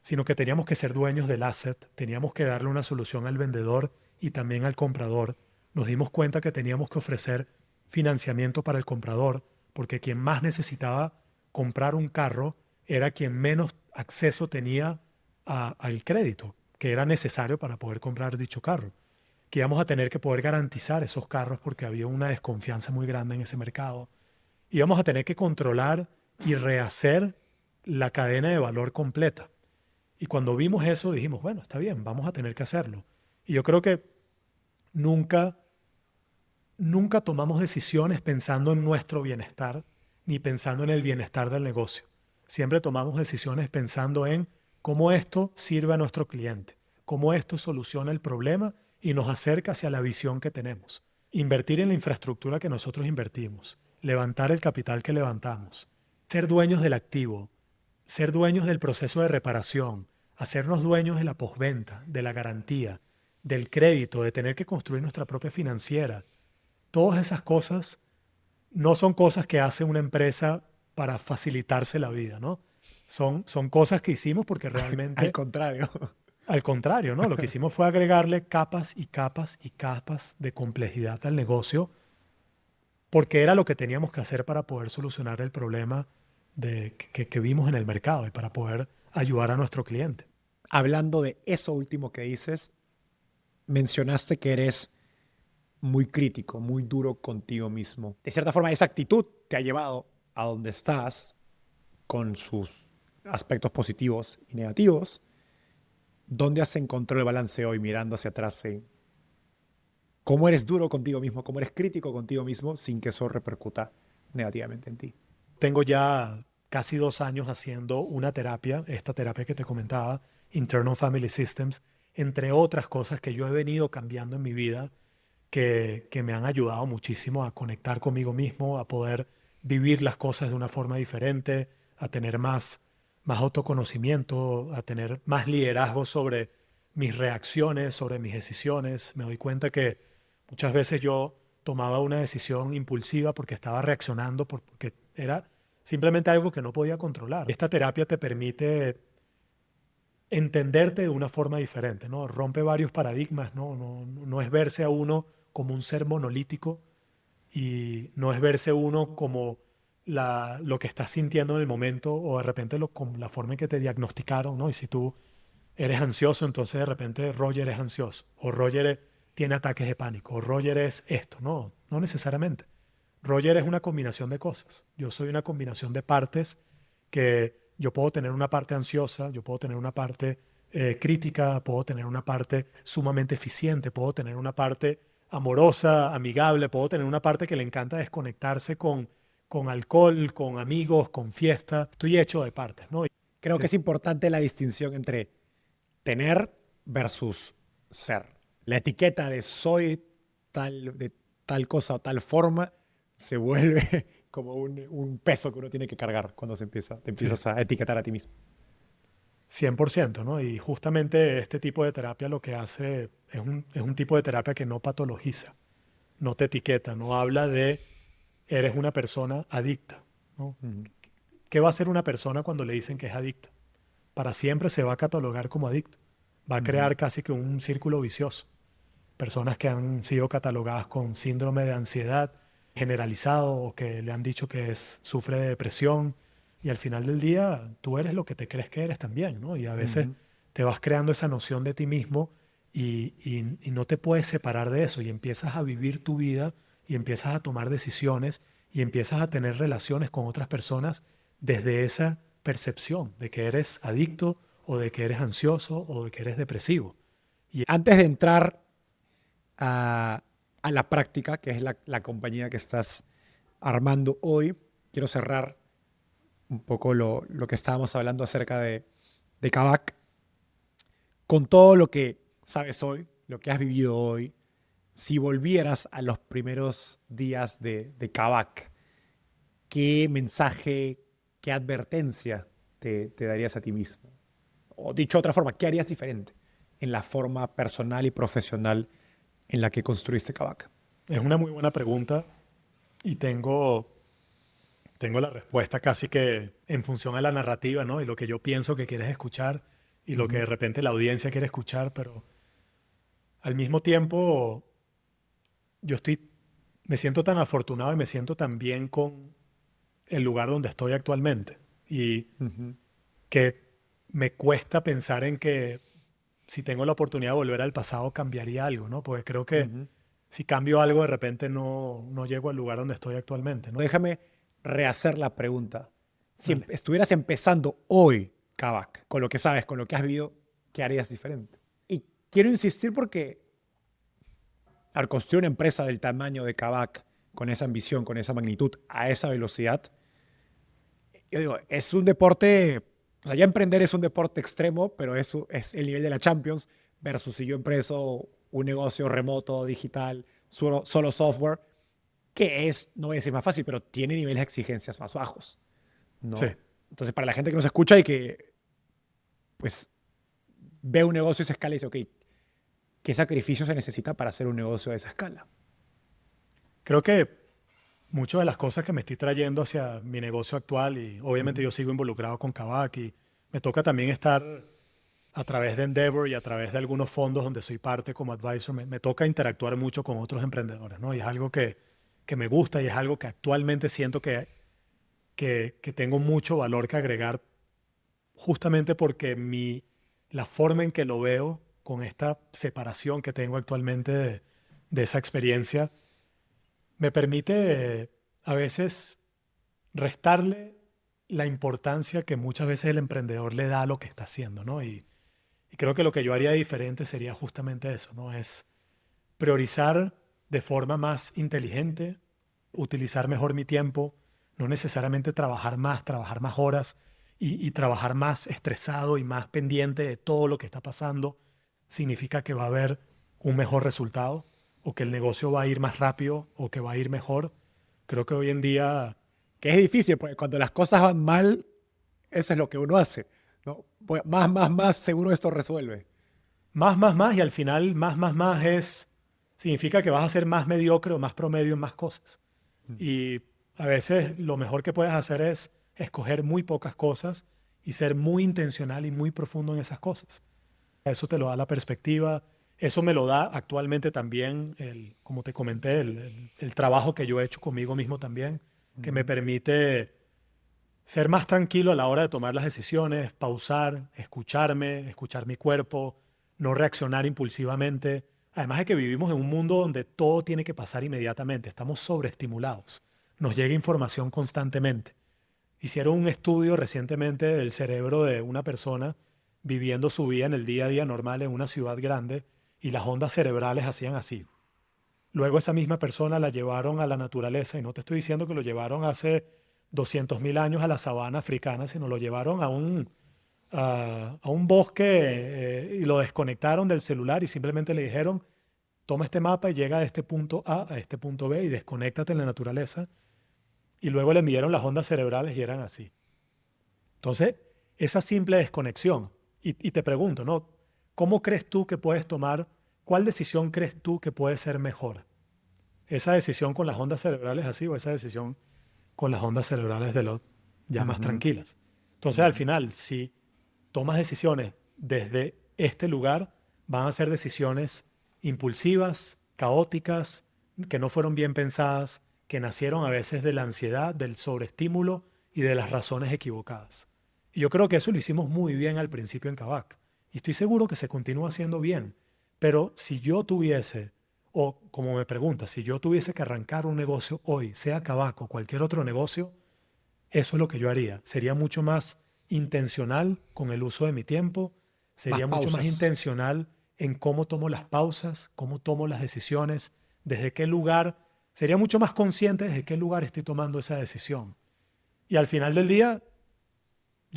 sino que teníamos que ser dueños del asset, teníamos que darle una solución al vendedor y también al comprador. Nos dimos cuenta que teníamos que ofrecer financiamiento para el comprador, porque quien más necesitaba comprar un carro era quien menos acceso tenía al crédito que era necesario para poder comprar dicho carro. Que íbamos a tener que poder garantizar esos carros porque había una desconfianza muy grande en ese mercado. Íbamos a tener que controlar y rehacer la cadena de valor completa. Y cuando vimos eso dijimos, bueno, está bien, vamos a tener que hacerlo. Y yo creo que nunca tomamos decisiones pensando en nuestro bienestar ni pensando en el bienestar del negocio. Siempre tomamos decisiones pensando en cómo esto sirve a nuestro cliente, cómo esto soluciona el problema y nos acerca hacia la visión que tenemos. Invertir en la infraestructura que nosotros invertimos, levantar el capital que levantamos, ser dueños del activo, ser dueños del proceso de reparación, hacernos dueños de la postventa, de la garantía, del crédito, de tener que construir nuestra propia financiera. Todas esas cosas no son cosas que hace una empresa para facilitarse la vida, ¿no? Son cosas que hicimos porque realmente... Al contrario. ¿no? Lo que hicimos fue agregarle capas y capas y capas de complejidad al negocio porque era lo que teníamos que hacer para poder solucionar el problema que vimos en el mercado y para poder ayudar a nuestro cliente. Hablando de eso último que dices, mencionaste que eres muy crítico, muy duro contigo mismo. De cierta forma, esa actitud te ha llevado a donde estás con sus aspectos positivos y negativos. ¿Dónde has encontrado el balance hoy mirando hacia atrás en cómo eres duro contigo mismo, cómo eres crítico contigo mismo sin que eso repercuta negativamente en ti? Tengo ya casi 2 años haciendo una terapia, esta terapia que te comentaba, Internal Family Systems, entre otras cosas que yo he venido cambiando en mi vida que me han ayudado muchísimo a conectar conmigo mismo, a poder vivir las cosas de una forma diferente, a tener más autoconocimiento, a tener más liderazgo sobre mis reacciones, sobre mis decisiones. Me doy cuenta que muchas veces yo tomaba una decisión impulsiva porque estaba reaccionando, porque era simplemente algo que no podía controlar. Esta terapia te permite entenderte de una forma diferente, ¿no? Rompe varios paradigmas, ¿no? No es verse a uno como un ser monolítico y no es verse uno como lo que estás sintiendo en el momento o de repente con la forma en que te diagnosticaron, ¿no? Y si tú eres ansioso, entonces de repente Roger es ansioso o Roger tiene ataques de pánico o Roger es esto. No necesariamente. Roger es una combinación de cosas. Yo soy una combinación de partes que yo puedo tener una parte ansiosa, yo puedo tener una parte crítica, puedo tener una parte sumamente eficiente, puedo tener una parte amorosa, amigable, puedo tener una parte que le encanta desconectarse con alcohol, con amigos, con fiesta. Estoy hecho de partes, ¿no? Creo que es importante la distinción entre tener versus ser. La etiqueta de soy de tal cosa o tal forma se vuelve como un peso que uno tiene que cargar cuando te empiezas a etiquetar a ti mismo. 100%, ¿no? Y justamente este tipo de terapia lo que hace es un tipo de terapia que no patologiza, no te etiqueta, no habla de eres una persona adicta, ¿no? ¿Qué va a hacer una persona cuando le dicen que es adicta? Para siempre se va a catalogar como adicto. Va a crear casi que un círculo vicioso. Personas que han sido catalogadas con síndrome de ansiedad generalizado o que le han dicho que sufre de depresión y al final del día tú eres lo que te crees que eres también, ¿no? Y a veces te vas creando esa noción de ti mismo y no te puedes separar de eso y empiezas a vivir tu vida y empiezas a tomar decisiones y empiezas a tener relaciones con otras personas desde esa percepción de que eres adicto o de que eres ansioso o de que eres depresivo. Y antes de entrar a la práctica, que es la compañía que estás armando hoy, quiero cerrar un poco lo que estábamos hablando acerca de Kavak. Con todo lo que sabes hoy, lo que has vivido hoy, si volvieras a los primeros días de Kavak, ¿qué mensaje, qué advertencia te darías a ti mismo? O dicho de otra forma, ¿qué harías diferente en la forma personal y profesional en la que construiste Kavak? Es una muy buena pregunta y tengo la respuesta casi que en función a la narrativa, ¿no? Y lo que yo pienso que quieres escuchar y lo que de repente la audiencia quiere escuchar, pero al mismo tiempo yo me siento tan afortunado y me siento tan bien con el lugar donde estoy actualmente y Ujú. que me cuesta pensar en que si tengo la oportunidad de volver al pasado cambiaría algo, ¿no? Porque creo que Ujú. si cambio algo de repente no llego al lugar donde estoy actualmente, ¿no? Déjame rehacer la pregunta. Si Dale. estuvieras empezando hoy, Kavak, con lo que sabes, con lo que has vivido, ¿qué harías diferente? Y quiero insistir porque al construir una empresa del tamaño de Kavak, con esa ambición, con esa magnitud, a esa velocidad, yo digo, es un deporte, o sea, ya emprender es un deporte extremo, pero eso es el nivel de la Champions versus si yo empreso un negocio remoto, digital, solo software, que es, no voy a decir más fácil, pero tiene niveles de exigencias más bajos, Sí. ¿no? Entonces, para la gente que nos escucha y que, pues, ve un negocio de esa escala y dice, ok, ¿qué sacrificio se necesita para hacer un negocio de esa escala? Creo que muchas de las cosas que me estoy trayendo hacia mi negocio actual y obviamente Ujú. yo sigo involucrado con Kavak y me toca también estar a través de Endeavor y a través de algunos fondos donde soy parte como advisor, me toca interactuar mucho con otros emprendedores, ¿no? Y es algo que me gusta y es algo que actualmente siento que tengo mucho valor que agregar justamente porque la forma en que lo veo con esta separación que tengo actualmente de esa experiencia me permite a veces restarle la importancia que muchas veces el emprendedor le da a lo que está haciendo, ¿no? Y creo que lo que yo haría diferente sería justamente eso, ¿no? Es priorizar de forma más inteligente, utilizar mejor mi tiempo, no necesariamente trabajar más horas y trabajar más estresado y más pendiente de todo lo que está pasando, significa que va a haber un mejor resultado o que el negocio va a ir más rápido o que va a ir mejor. Creo que hoy en día Que es difícil, porque cuando las cosas van mal, eso es lo que uno hace, ¿no? Más, seguro esto resuelve. más y al final significa que vas a ser más mediocre o más promedio en más cosas. Y a veces lo mejor que puedes hacer es escoger muy pocas cosas y ser muy intencional y muy profundo en esas cosas. Eso te lo da la perspectiva. Eso me lo da actualmente también, como te comenté, el trabajo que yo he hecho conmigo mismo también, que me Ujú. permite ser más tranquilo a la hora de tomar las decisiones, pausar, escucharme, escuchar mi cuerpo, no reaccionar impulsivamente. Además de que vivimos en un mundo donde todo tiene que pasar inmediatamente, estamos sobreestimulados, nos llega información constantemente. Hicieron un estudio recientemente del cerebro de una persona viviendo su vida en el día a día normal en una ciudad grande y las ondas cerebrales hacían así. Luego esa misma persona la llevaron a la naturaleza y no te estoy diciendo que lo llevaron hace 200.000 años a la sabana africana, sino lo llevaron a un bosque y lo desconectaron del celular y simplemente le dijeron, toma este mapa y llega de este punto A este punto B y desconéctate en la naturaleza. Y luego le midieron las ondas cerebrales y eran así. Entonces, esa simple desconexión, y te pregunto, ¿no? ¿Cómo crees tú que puedes tomar, cuál decisión crees tú que puede ser mejor? ¿Esa decisión con las ondas cerebrales así o esa decisión con las ondas cerebrales de los ya más Ujú. tranquilas? Entonces, al Ujú. final, si tomas decisiones desde este lugar, van a ser decisiones impulsivas, caóticas, que no fueron bien pensadas, que nacieron a veces de la ansiedad, del sobreestímulo y de las razones equivocadas. Y yo creo que eso lo hicimos muy bien al principio en Kavak. Y estoy seguro que se continúa haciendo bien. Pero si yo tuviese, o como me preguntas, si yo tuviese que arrancar un negocio hoy, sea Kavak o cualquier otro negocio, eso es lo que yo haría. Sería mucho más intencional con el uso de mi tiempo, Más sería mucho más pausas. intencional en cómo tomo las pausas, cómo tomo las decisiones, desde qué lugar, sería mucho más consciente desde qué lugar estoy tomando esa decisión. Y al final del día,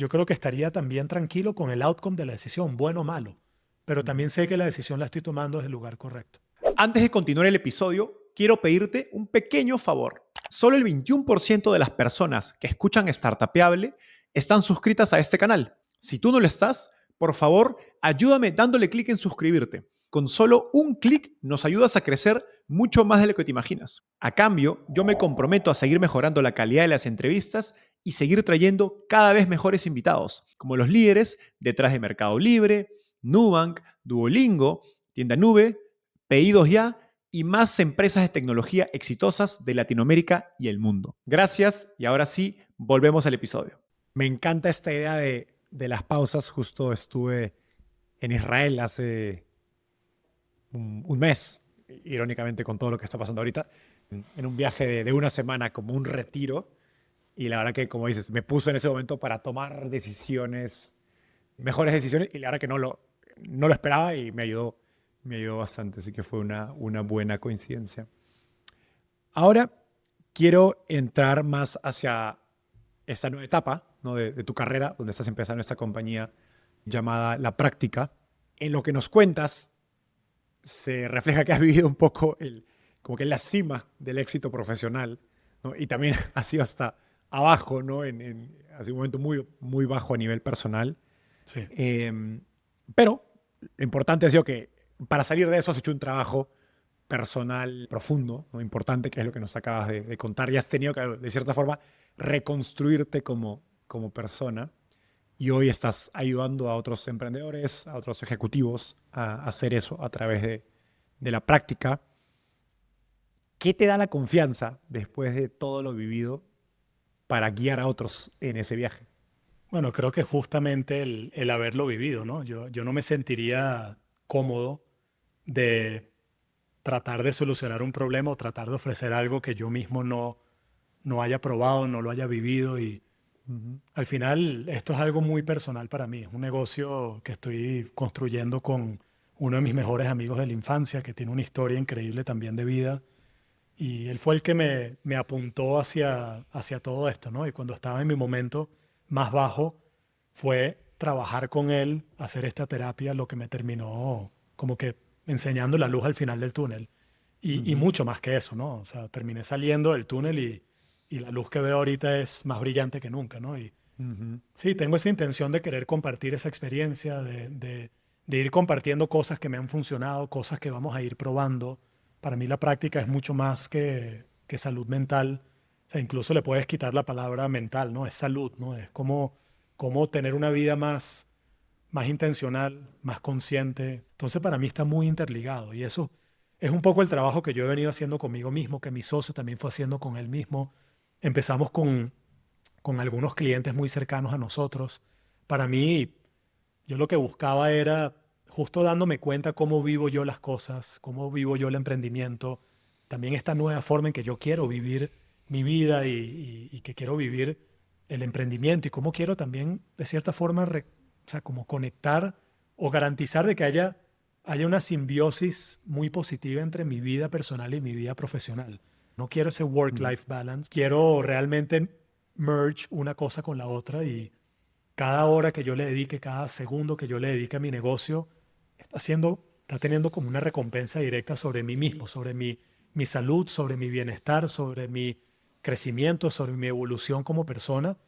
yo creo que estaría también tranquilo con el outcome de la decisión, bueno o malo. Pero también sé que la decisión la estoy tomando desde el lugar correcto. Antes de continuar el episodio, quiero pedirte un pequeño favor. Solo el 21% de las personas que escuchan Startupeable están suscritas a este canal. Si tú no lo estás, por favor, ayúdame dándole clic en suscribirte. Con solo un clic nos ayudas a crecer mucho más de lo que te imaginas. A cambio, yo me comprometo a seguir mejorando la calidad de las entrevistas y seguir trayendo cada vez mejores invitados, como los líderes detrás de Mercado Libre, Nubank, Duolingo, Tienda Nube, Pedidos Ya y más empresas de tecnología exitosas de Latinoamérica y el mundo. Gracias y ahora sí, volvemos al episodio. Me encanta esta idea de las pausas. Justo estuve en Israel hace un mes, irónicamente con todo lo que está pasando ahorita, en un viaje de una semana como un retiro. Y la verdad que, como dices, me puso en ese momento para tomar decisiones, mejores decisiones, y la verdad que no lo esperaba y me ayudó bastante. Así que fue una buena coincidencia. Ahora quiero entrar más hacia esta nueva etapa, ¿no? de tu carrera, donde estás empezando esta compañía llamada La Práctica. En lo que nos cuentas, se refleja que has vivido un poco como que en la cima del éxito profesional, ¿no? Y también has sido hasta abajo, ¿no? Ha sido un momento muy, muy bajo a nivel personal. Sí. Pero lo importante ha sido que para salir de eso has hecho un trabajo personal profundo, ¿no? Importante, que es lo que nos acabas de contar. Y has tenido que, de cierta forma, reconstruirte como persona. Y hoy estás ayudando a otros emprendedores, a otros ejecutivos a hacer eso a través de la práctica. ¿Qué te da la confianza después de todo lo vivido para guiar a otros en ese viaje? Bueno, creo que justamente el haberlo vivido, ¿no? Yo no me sentiría cómodo de tratar de solucionar un problema o tratar de ofrecer algo que yo mismo no haya probado, no lo haya vivido. Y al final esto es algo muy personal para mí. Es un negocio que estoy construyendo con uno de mis mejores amigos de la infancia, que tiene una historia increíble también de vida. Y él fue el que me apuntó hacia todo esto, ¿no? Y cuando estaba en mi momento más bajo, fue trabajar con él, hacer esta terapia, lo que me terminó como que enseñando la luz al final del túnel. Y mucho más que eso, ¿no? O sea, terminé saliendo del túnel y la luz que veo ahorita es más brillante que nunca, ¿no? Y sí, tengo esa intención de querer compartir esa experiencia, de ir compartiendo cosas que me han funcionado, cosas que vamos a ir probando. Para mí la práctica es mucho más que salud mental. O sea, incluso le puedes quitar la palabra mental, ¿no? Es salud, ¿no? Es como tener una vida más intencional, más consciente. Entonces, para mí está muy interligado. Y eso es un poco el trabajo que yo he venido haciendo conmigo mismo, que mi socio también fue haciendo con él mismo. Empezamos con algunos clientes muy cercanos a nosotros. Para mí, yo lo que buscaba era justo dándome cuenta cómo vivo yo las cosas, cómo vivo yo el emprendimiento, también esta nueva forma en que yo quiero vivir mi vida y que quiero vivir el emprendimiento y cómo quiero también, de cierta forma, o sea, como conectar o garantizar de que haya una simbiosis muy positiva entre mi vida personal y mi vida profesional. No quiero ese work-life balance, quiero realmente merge una cosa con la otra y cada hora que yo le dedique, cada segundo que yo le dedique a mi negocio, está teniendo como una recompensa directa sobre mí mismo, sobre mi salud, sobre mi bienestar, sobre mi crecimiento, sobre mi evolución como persona.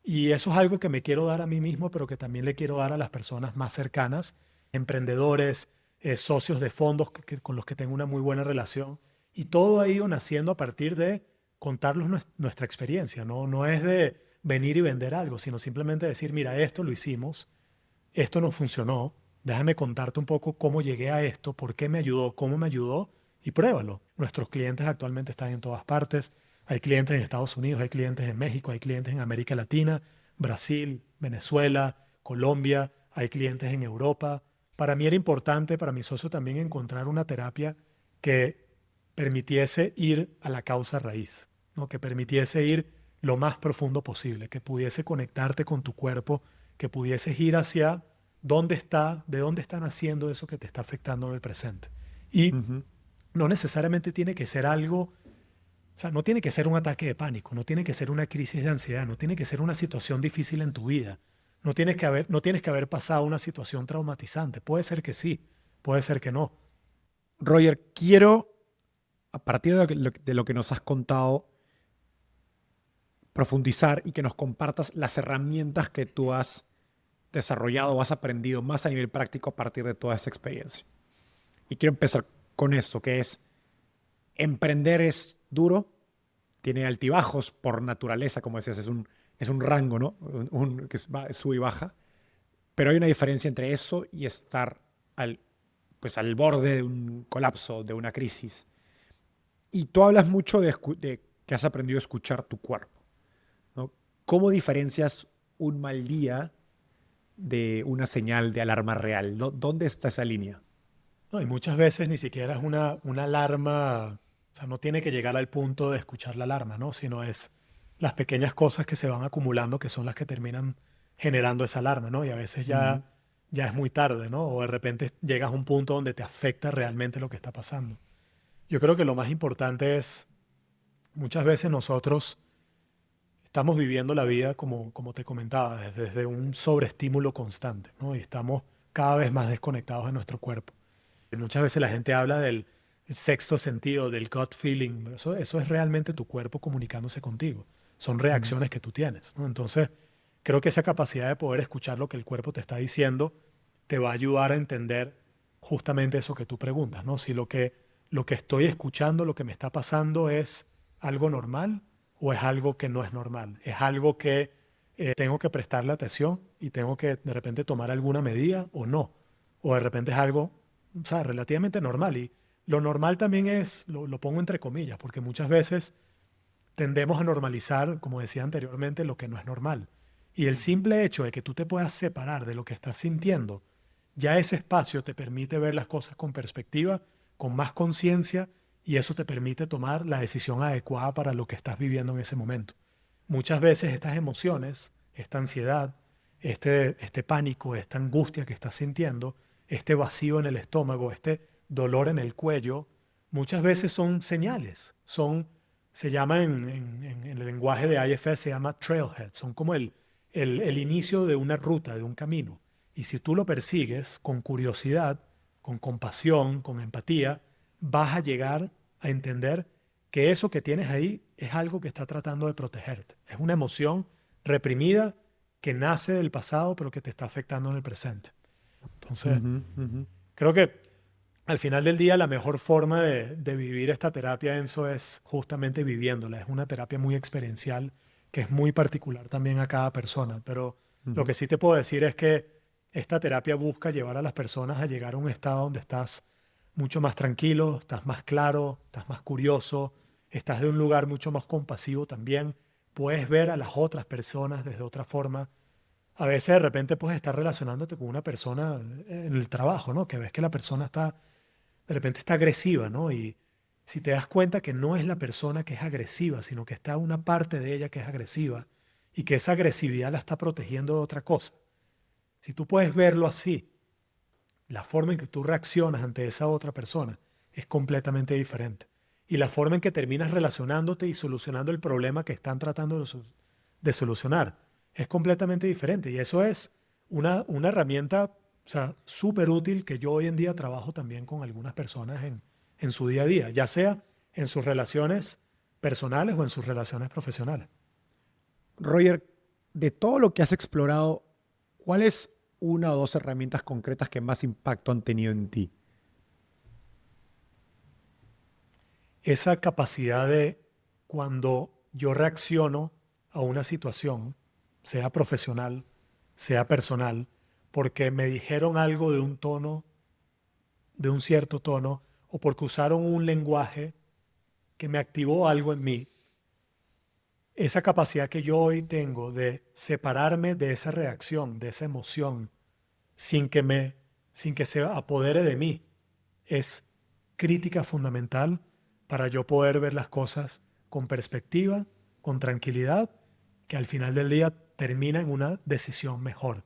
Y eso es algo que me quiero dar a mí mismo, pero que también le quiero dar a las personas más cercanas, emprendedores, socios de fondos con los que tengo una muy buena relación. Y todo ha ido naciendo a partir de contarles nuestra experiencia. No es de venir y vender algo, sino simplemente decir, mira, esto lo hicimos, esto no funcionó, déjame contarte un poco cómo llegué a esto, por qué me ayudó, cómo me ayudó y pruébalo. Nuestros clientes actualmente están en todas partes. Hay clientes en Estados Unidos, hay clientes en México, hay clientes en América Latina, Brasil, Venezuela, Colombia, hay clientes en Europa. Para mí era importante, para mi socio también, encontrar una terapia que permitiese ir a la causa raíz, ¿no? Que permitiese ir lo más profundo posible, que pudiese conectarte con tu cuerpo, que pudieses ir hacia de dónde está naciendo eso que te está afectando en el presente. Y no necesariamente tiene que ser algo, o sea, no tiene que ser un ataque de pánico, no tiene que ser una crisis de ansiedad, no tiene que ser una situación difícil en tu vida. no tienes que haber pasado una situación traumatizante. Puede ser que sí, puede ser que no. Roger, quiero, a partir de lo que nos has contado, profundizar y que nos compartas las herramientas que tú has desarrollado o has aprendido más a nivel práctico a partir de toda esa experiencia. Y quiero empezar con esto, que es, emprender es duro, tiene altibajos por naturaleza, como decías, es un rango, ¿no? Que sube y baja, pero hay una diferencia entre eso y estar pues al borde de un colapso, de una crisis. Y tú hablas mucho de que has aprendido a escuchar tu cuerpo, ¿no? ¿Cómo diferencias un mal día de una señal de alarma real? ¿Dónde está esa línea? No, y muchas veces ni siquiera es una alarma, o sea, no tiene que llegar al punto de escuchar la alarma, ¿no? Sino es las pequeñas cosas que se van acumulando que son las que terminan generando esa alarma, ¿no? Y a veces Ujú. ya es muy tarde, ¿no? O de repente llegas a un punto donde te afecta realmente lo que está pasando. Yo creo que lo más importante es, muchas veces nosotros estamos viviendo la vida, como te comentaba, desde un sobreestímulo constante, ¿no? Y estamos cada vez más desconectados de nuestro cuerpo. Y muchas veces la gente habla del el sexto sentido, del gut feeling. Eso es realmente tu cuerpo comunicándose contigo. Son Ujú. reacciones que tú tienes, ¿no? Entonces, creo que esa capacidad de poder escuchar lo que el cuerpo te está diciendo te va a ayudar a entender justamente eso que tú preguntas, ¿no? Si lo que estoy escuchando, lo que me está pasando es algo normal o es algo que no es normal. Es algo que tengo que prestarle atención y tengo que de repente tomar alguna medida o no. O de repente es algo, o sea, relativamente normal. Y lo normal también es, lo pongo entre comillas, porque muchas veces tendemos a normalizar, como decía anteriormente, lo que no es normal. Y el simple hecho de que tú te puedas separar de lo que estás sintiendo, ya ese espacio te permite ver las cosas con perspectiva, con más conciencia, y eso te permite tomar la decisión adecuada para lo que estás viviendo en ese momento. Muchas veces estas emociones, esta ansiedad, este pánico, esta angustia que estás sintiendo, este vacío en el estómago, este dolor en el cuello, muchas veces son señales, se llama en el lenguaje de IFS, se llama trailhead, son como el inicio de una ruta, de un camino. Y si tú lo persigues con curiosidad, con compasión, con empatía, vas a llegar a entender que eso que tienes ahí es algo que está tratando de protegerte. Es una emoción reprimida que nace del pasado, pero que te está afectando en el presente. Entonces, Ujú, ujú. creo que al final del día la mejor forma de vivir esta terapia, Enzo, es justamente viviéndola. Es una terapia muy experiencial que es muy particular también a cada persona. Pero lo Ujú. que sí te puedo decir es que esta terapia busca llevar a las personas a llegar a un estado donde estás mucho más tranquilo, estás más claro, estás más curioso, estás de un lugar mucho más compasivo también. Puedes ver a las otras personas desde otra forma. A veces de repente puedes estar relacionándote con una persona en el trabajo, ¿no? Que ves que la persona de repente está agresiva, ¿no? Y si te das cuenta que no es la persona que es agresiva, sino que está una parte de ella que es agresiva y que esa agresividad la está protegiendo de otra cosa. Si tú puedes verlo así, la forma en que tú reaccionas ante esa otra persona es completamente diferente. Y la forma en que terminas relacionándote y solucionando el problema que están tratando de solucionar es completamente diferente. Y eso es una herramienta, o sea, súper útil que yo hoy en día trabajo también con algunas personas en su día a día, ya sea en sus relaciones personales o en sus relaciones profesionales. Roger, de todo lo que has explorado, ¿cuál es una o dos herramientas concretas que más impacto han tenido en ti? Esa capacidad de cuando yo reacciono a una situación, sea profesional, sea personal, porque me dijeron algo de un tono, de un cierto tono, o porque usaron un lenguaje que me activó algo en mí, esa capacidad que yo hoy tengo de separarme de esa reacción, de esa emoción, sin que sin que se apodere de mí, es crítica fundamental para yo poder ver las cosas con perspectiva, con tranquilidad, que al final del día termina en una decisión mejor,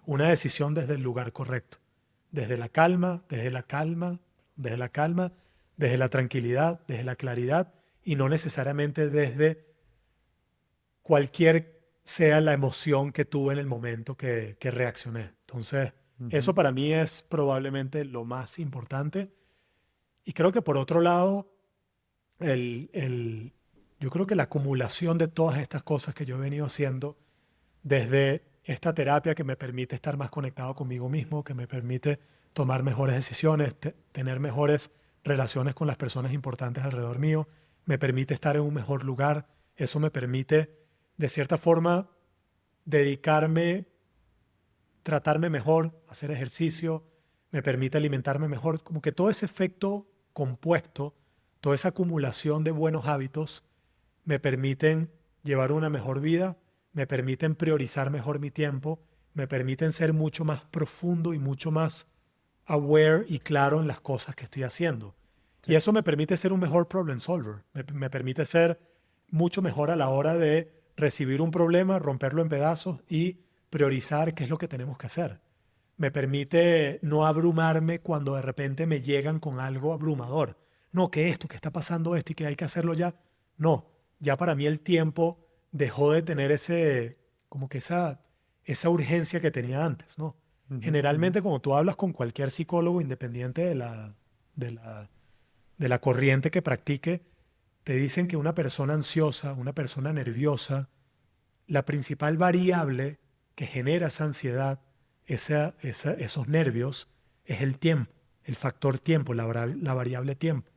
una decisión desde el lugar correcto, desde la calma, desde la calma, desde la calma, desde la tranquilidad, desde la claridad y no necesariamente desde cualquier sea la emoción que tuve en el momento que reaccioné. Entonces, eso para mí es probablemente lo más importante. Y creo que por otro lado, yo creo que la acumulación de todas estas cosas que yo he venido haciendo, desde esta terapia que me permite estar más conectado conmigo mismo, que me permite tomar mejores decisiones, tener mejores relaciones con las personas importantes alrededor mío, me permite estar en un mejor lugar, eso me permite, de cierta forma, dedicarme, tratarme mejor, hacer ejercicio, me permite alimentarme mejor, como que todo ese efecto compuesto, toda esa acumulación de buenos hábitos me permiten llevar una mejor vida, me permiten priorizar mejor mi tiempo, me permiten ser mucho más profundo y mucho más aware y claro en las cosas que estoy haciendo. Y eso me permite ser un mejor problem solver, me permite ser mucho mejor a la hora de recibir un problema, romperlo en pedazos y priorizar qué es lo que tenemos que hacer. Me permite no abrumarme cuando de repente me llegan con algo abrumador. No, que esto, que está pasando esto y que hay que hacerlo ya. No, ya para mí el tiempo dejó de tener como que esa urgencia que tenía antes, ¿no? Generalmente, cuando tú hablas con cualquier psicólogo, independiente de la corriente que practique, te dicen que una persona ansiosa, una persona nerviosa, la principal variable que genera esa ansiedad, esos nervios, es el tiempo, el factor tiempo, la variable tiempo.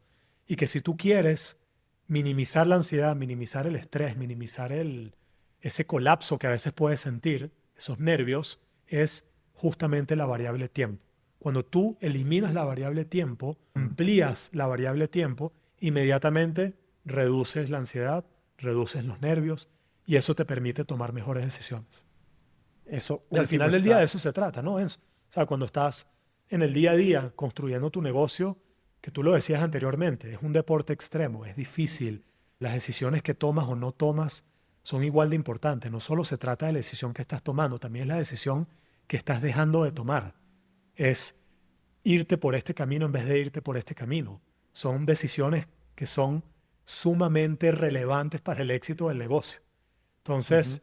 Y que si tú quieres minimizar la ansiedad, minimizar el estrés, minimizar ese colapso que a veces puedes sentir, esos nervios, es justamente la variable tiempo. Cuando tú eliminas la variable tiempo, amplías la variable tiempo, inmediatamente reduces la ansiedad, reduces los nervios y eso te permite tomar mejores decisiones. Eso Y al último final del día está- de eso se trata, ¿no, Enzo? O sea, cuando estás en el día a día construyendo tu negocio, que tú lo decías anteriormente, es un deporte extremo, es difícil. Las decisiones que tomas o no tomas son igual de importantes. No solo se trata de la decisión que estás tomando, también es la decisión que estás dejando de tomar. Es irte por este camino en vez de irte por este camino. Son decisiones que son sumamente relevantes para el éxito del negocio. Entonces,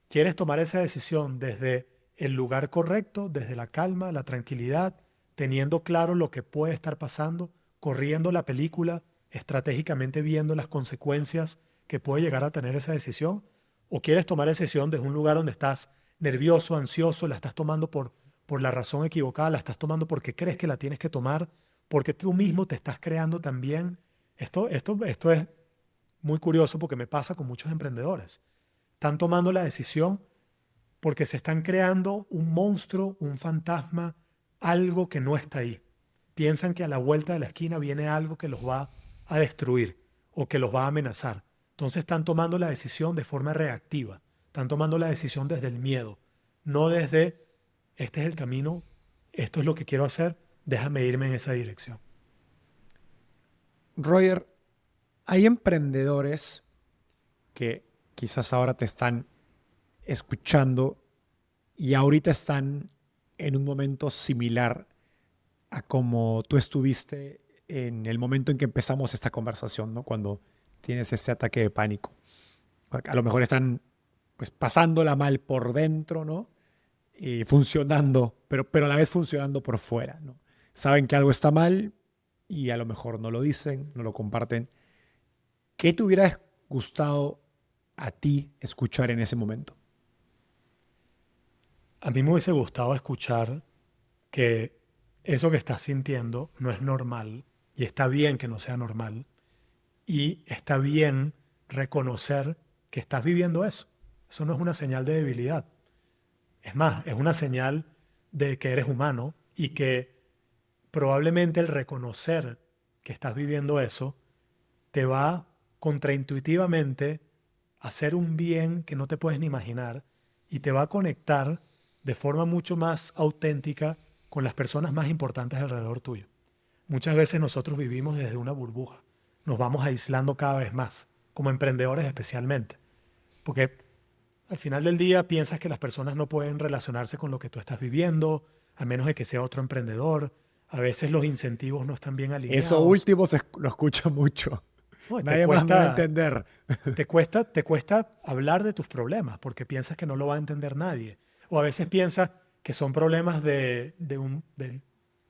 quieres tomar esa decisión desde el lugar correcto, desde la calma, la tranquilidad, teniendo claro lo que puede estar pasando, corriendo la película, estratégicamente viendo las consecuencias que puede llegar a tener esa decisión, o quieres tomar esa decisión desde un lugar donde estás nervioso, ansioso, la estás tomando por la razón equivocada, la estás tomando porque crees que la tienes que tomar, porque tú mismo te estás creando también. Esto es muy curioso porque me pasa con muchos emprendedores. Están tomando la decisión porque se están creando un monstruo, un fantasma, algo que no está ahí. Piensan que a la vuelta de la esquina viene algo que los va a destruir o que los va a amenazar. Entonces están tomando la decisión de forma reactiva. Están tomando la decisión desde el miedo, no desde este es el camino, esto es lo que quiero hacer, déjame irme en esa dirección. Roger, hay emprendedores que quizás ahora te están escuchando y ahorita están en un momento similar a como tú estuviste en el momento en que empezamos esta conversación, ¿no? Cuando tienes ese ataque de pánico. A lo mejor están pues pasándola mal por dentro, ¿no? Y funcionando, pero a la vez funcionando por fuera, ¿no? Saben que algo está mal y a lo mejor no lo dicen, no lo comparten. ¿Qué te hubiera gustado a ti escuchar en ese momento? A mí me hubiese gustado escuchar que eso que estás sintiendo no es normal y está bien que no sea normal y está bien reconocer que estás viviendo eso. Eso no es una señal de debilidad. Es más, es una señal de que eres humano y que probablemente el reconocer que estás viviendo eso te va contraintuitivamente a hacer un bien que no te puedes ni imaginar y te va a conectar de forma mucho más auténtica con las personas más importantes alrededor tuyo. Muchas veces nosotros vivimos desde una burbuja, nos vamos aislando cada vez más, como emprendedores especialmente, porque al final del día piensas que las personas no pueden relacionarse con lo que tú estás viviendo, a menos de que sea otro emprendedor. A veces los incentivos no están bien alineados. Eso último lo escucho mucho. No, te Nadie más me va a cuesta, entender. te cuesta hablar de tus problemas porque piensas que no lo va a entender nadie. O a veces piensas que son problemas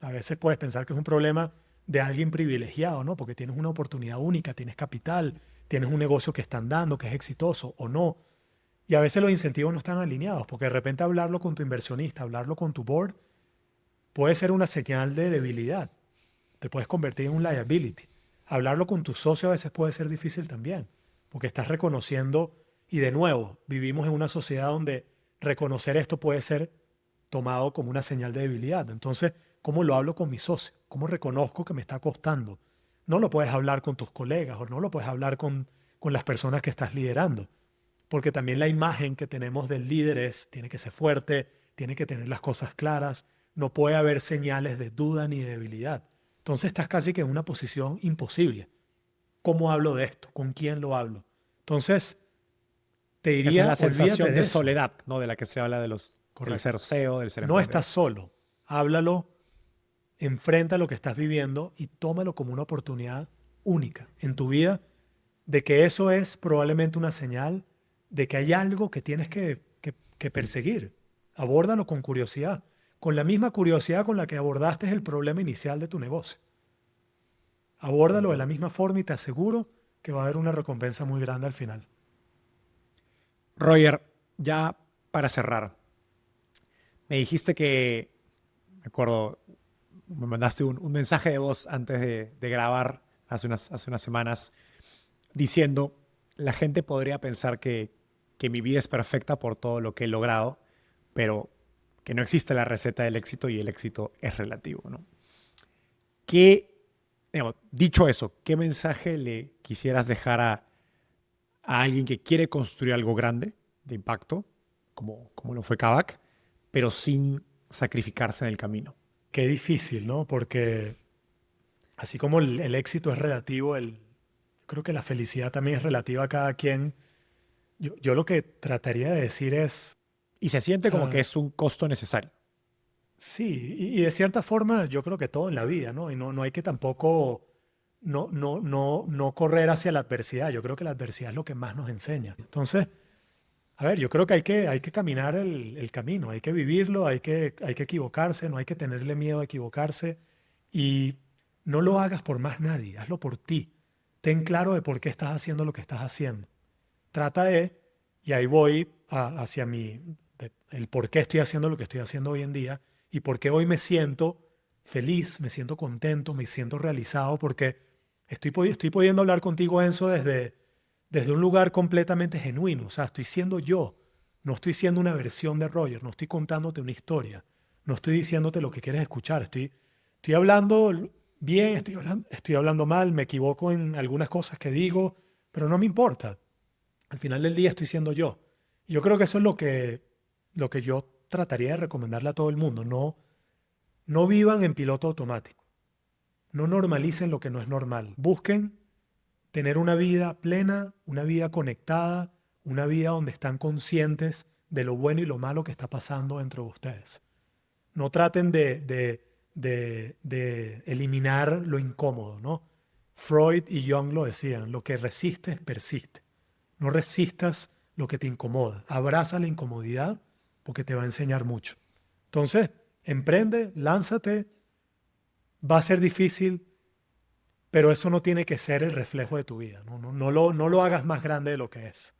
a veces puedes pensar que es un problema de alguien privilegiado, ¿no? Porque tienes una oportunidad única, tienes capital, tienes un negocio que están dando, que es exitoso o no. Y a veces los incentivos no están alineados, porque de repente hablarlo con tu inversionista, hablarlo con tu board, puede ser una señal de debilidad. Te puedes convertir en un liability. Hablarlo con tu socio a veces puede ser difícil también, porque estás reconociendo, y de nuevo, vivimos en una sociedad donde reconocer esto puede ser tomado como una señal de debilidad. Entonces, ¿cómo lo hablo con mi socio? ¿Cómo reconozco que me está costando? No lo puedes hablar con tus colegas o no lo puedes hablar con las personas que estás liderando, porque también la imagen que tenemos del líder tiene que ser fuerte, tiene que tener las cosas claras, no puede haber señales de duda ni de debilidad. Entonces estás casi que en una posición imposible. ¿Cómo hablo de esto? ¿Con quién lo hablo? Entonces, te Esa es diría, la olvídate sensación de eso. soledad, ¿no? De la que se habla del Correcto. ser CEO, del ser No emprendedor. estás solo. Háblalo, enfrenta lo que estás viviendo y tómalo como una oportunidad única en tu vida de que eso es probablemente una señal de que hay algo que tienes que perseguir. Abórdalo con curiosidad, con la misma curiosidad con la que abordaste el problema inicial de tu negocio. Abórdalo de la misma forma y te aseguro que va a haber una recompensa muy grande al final. Roger, ya para cerrar, me dijiste que, me acuerdo, me mandaste un mensaje de voz antes de grabar hace unas semanas diciendo, la gente podría pensar que mi vida es perfecta por todo lo que he logrado, pero que no existe la receta del éxito y el éxito es relativo, ¿no? Dicho eso, ¿qué mensaje le quisieras dejar a alguien que quiere construir algo grande, de impacto, como lo fue Kavak, pero sin sacrificarse en el camino? Qué difícil, ¿no? Porque así como el éxito es relativo, creo que la felicidad también es relativa a cada quien. Yo lo que trataría de decir es, Y se siente o sea, como que es un costo necesario. sí, y de cierta forma yo creo que todo en la vida, ¿no? Y no hay que tampoco no correr hacia la adversidad. Yo creo que la adversidad es lo que más nos enseña. Entonces, a ver, yo creo que hay que caminar el camino, hay que vivirlo, hay que equivocarse, no hay que tenerle miedo a equivocarse y no lo hagas por más nadie, hazlo por ti. Ten claro de por qué estás haciendo lo que estás haciendo. Trata y ahí voy hacia el por qué estoy haciendo lo que estoy haciendo hoy en día y por qué hoy me siento feliz, me siento contento, me siento realizado, porque estoy pudiendo hablar contigo, Enzo, desde un lugar completamente genuino. O sea, estoy siendo yo, no estoy siendo una versión de Roger, no estoy contándote una historia, no estoy diciéndote lo que quieres escuchar, estoy hablando bien, estoy hablando mal, me equivoco en algunas cosas que digo, pero no me importa. Al final del día estoy siendo yo. Y yo creo que eso es lo que yo trataría de recomendarle a todo el mundo. No vivan en piloto automático. No normalicen lo que no es normal. Busquen tener una vida plena, una vida conectada, una vida donde están conscientes de lo bueno y lo malo que está pasando entre ustedes. No traten de eliminar lo incómodo, ¿no? Freud y Jung lo decían, lo que resistes persiste. No resistas lo que te incomoda. Abraza la incomodidad porque te va a enseñar mucho. Entonces, emprende, lánzate. Va a ser difícil, pero eso no tiene que ser el reflejo de tu vida. No lo hagas más grande de lo que es.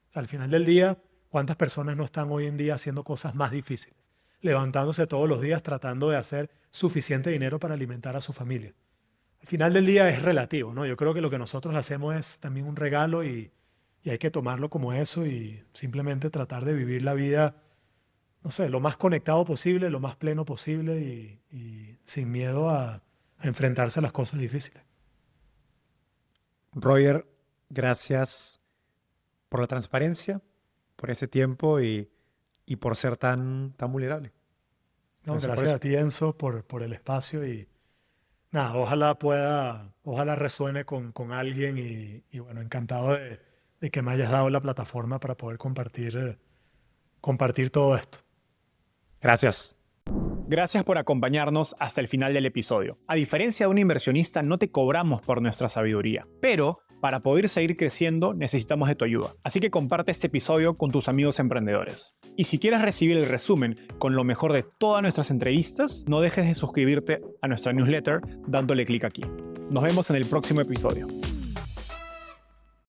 O sea, al final del día, ¿cuántas personas no están hoy en día haciendo cosas más difíciles? Levantándose todos los días tratando de hacer suficiente dinero para alimentar a su familia. Al final del día es relativo, ¿no? Yo creo que lo que nosotros hacemos es también un regalo y hay que tomarlo como eso y simplemente tratar de vivir la vida, no sé, lo más conectado posible, lo más pleno posible y sin miedo a enfrentarse a las cosas difíciles. Roger, gracias por la transparencia, por ese tiempo y por ser tan vulnerable. No, Gracias por gracias eso. a ti, Enzo, por el espacio y nada, ojalá resuene con alguien y bueno, encantado de que me hayas dado la plataforma para poder compartir todo esto. Gracias. Gracias por acompañarnos hasta el final del episodio. A diferencia de un inversionista, no te cobramos por nuestra sabiduría, pero Para poder seguir creciendo, necesitamos de tu ayuda. Así que comparte este episodio con tus amigos emprendedores. Y si quieres recibir el resumen con lo mejor de todas nuestras entrevistas, no dejes de suscribirte a nuestra newsletter dándole clic aquí. Nos vemos en el próximo episodio.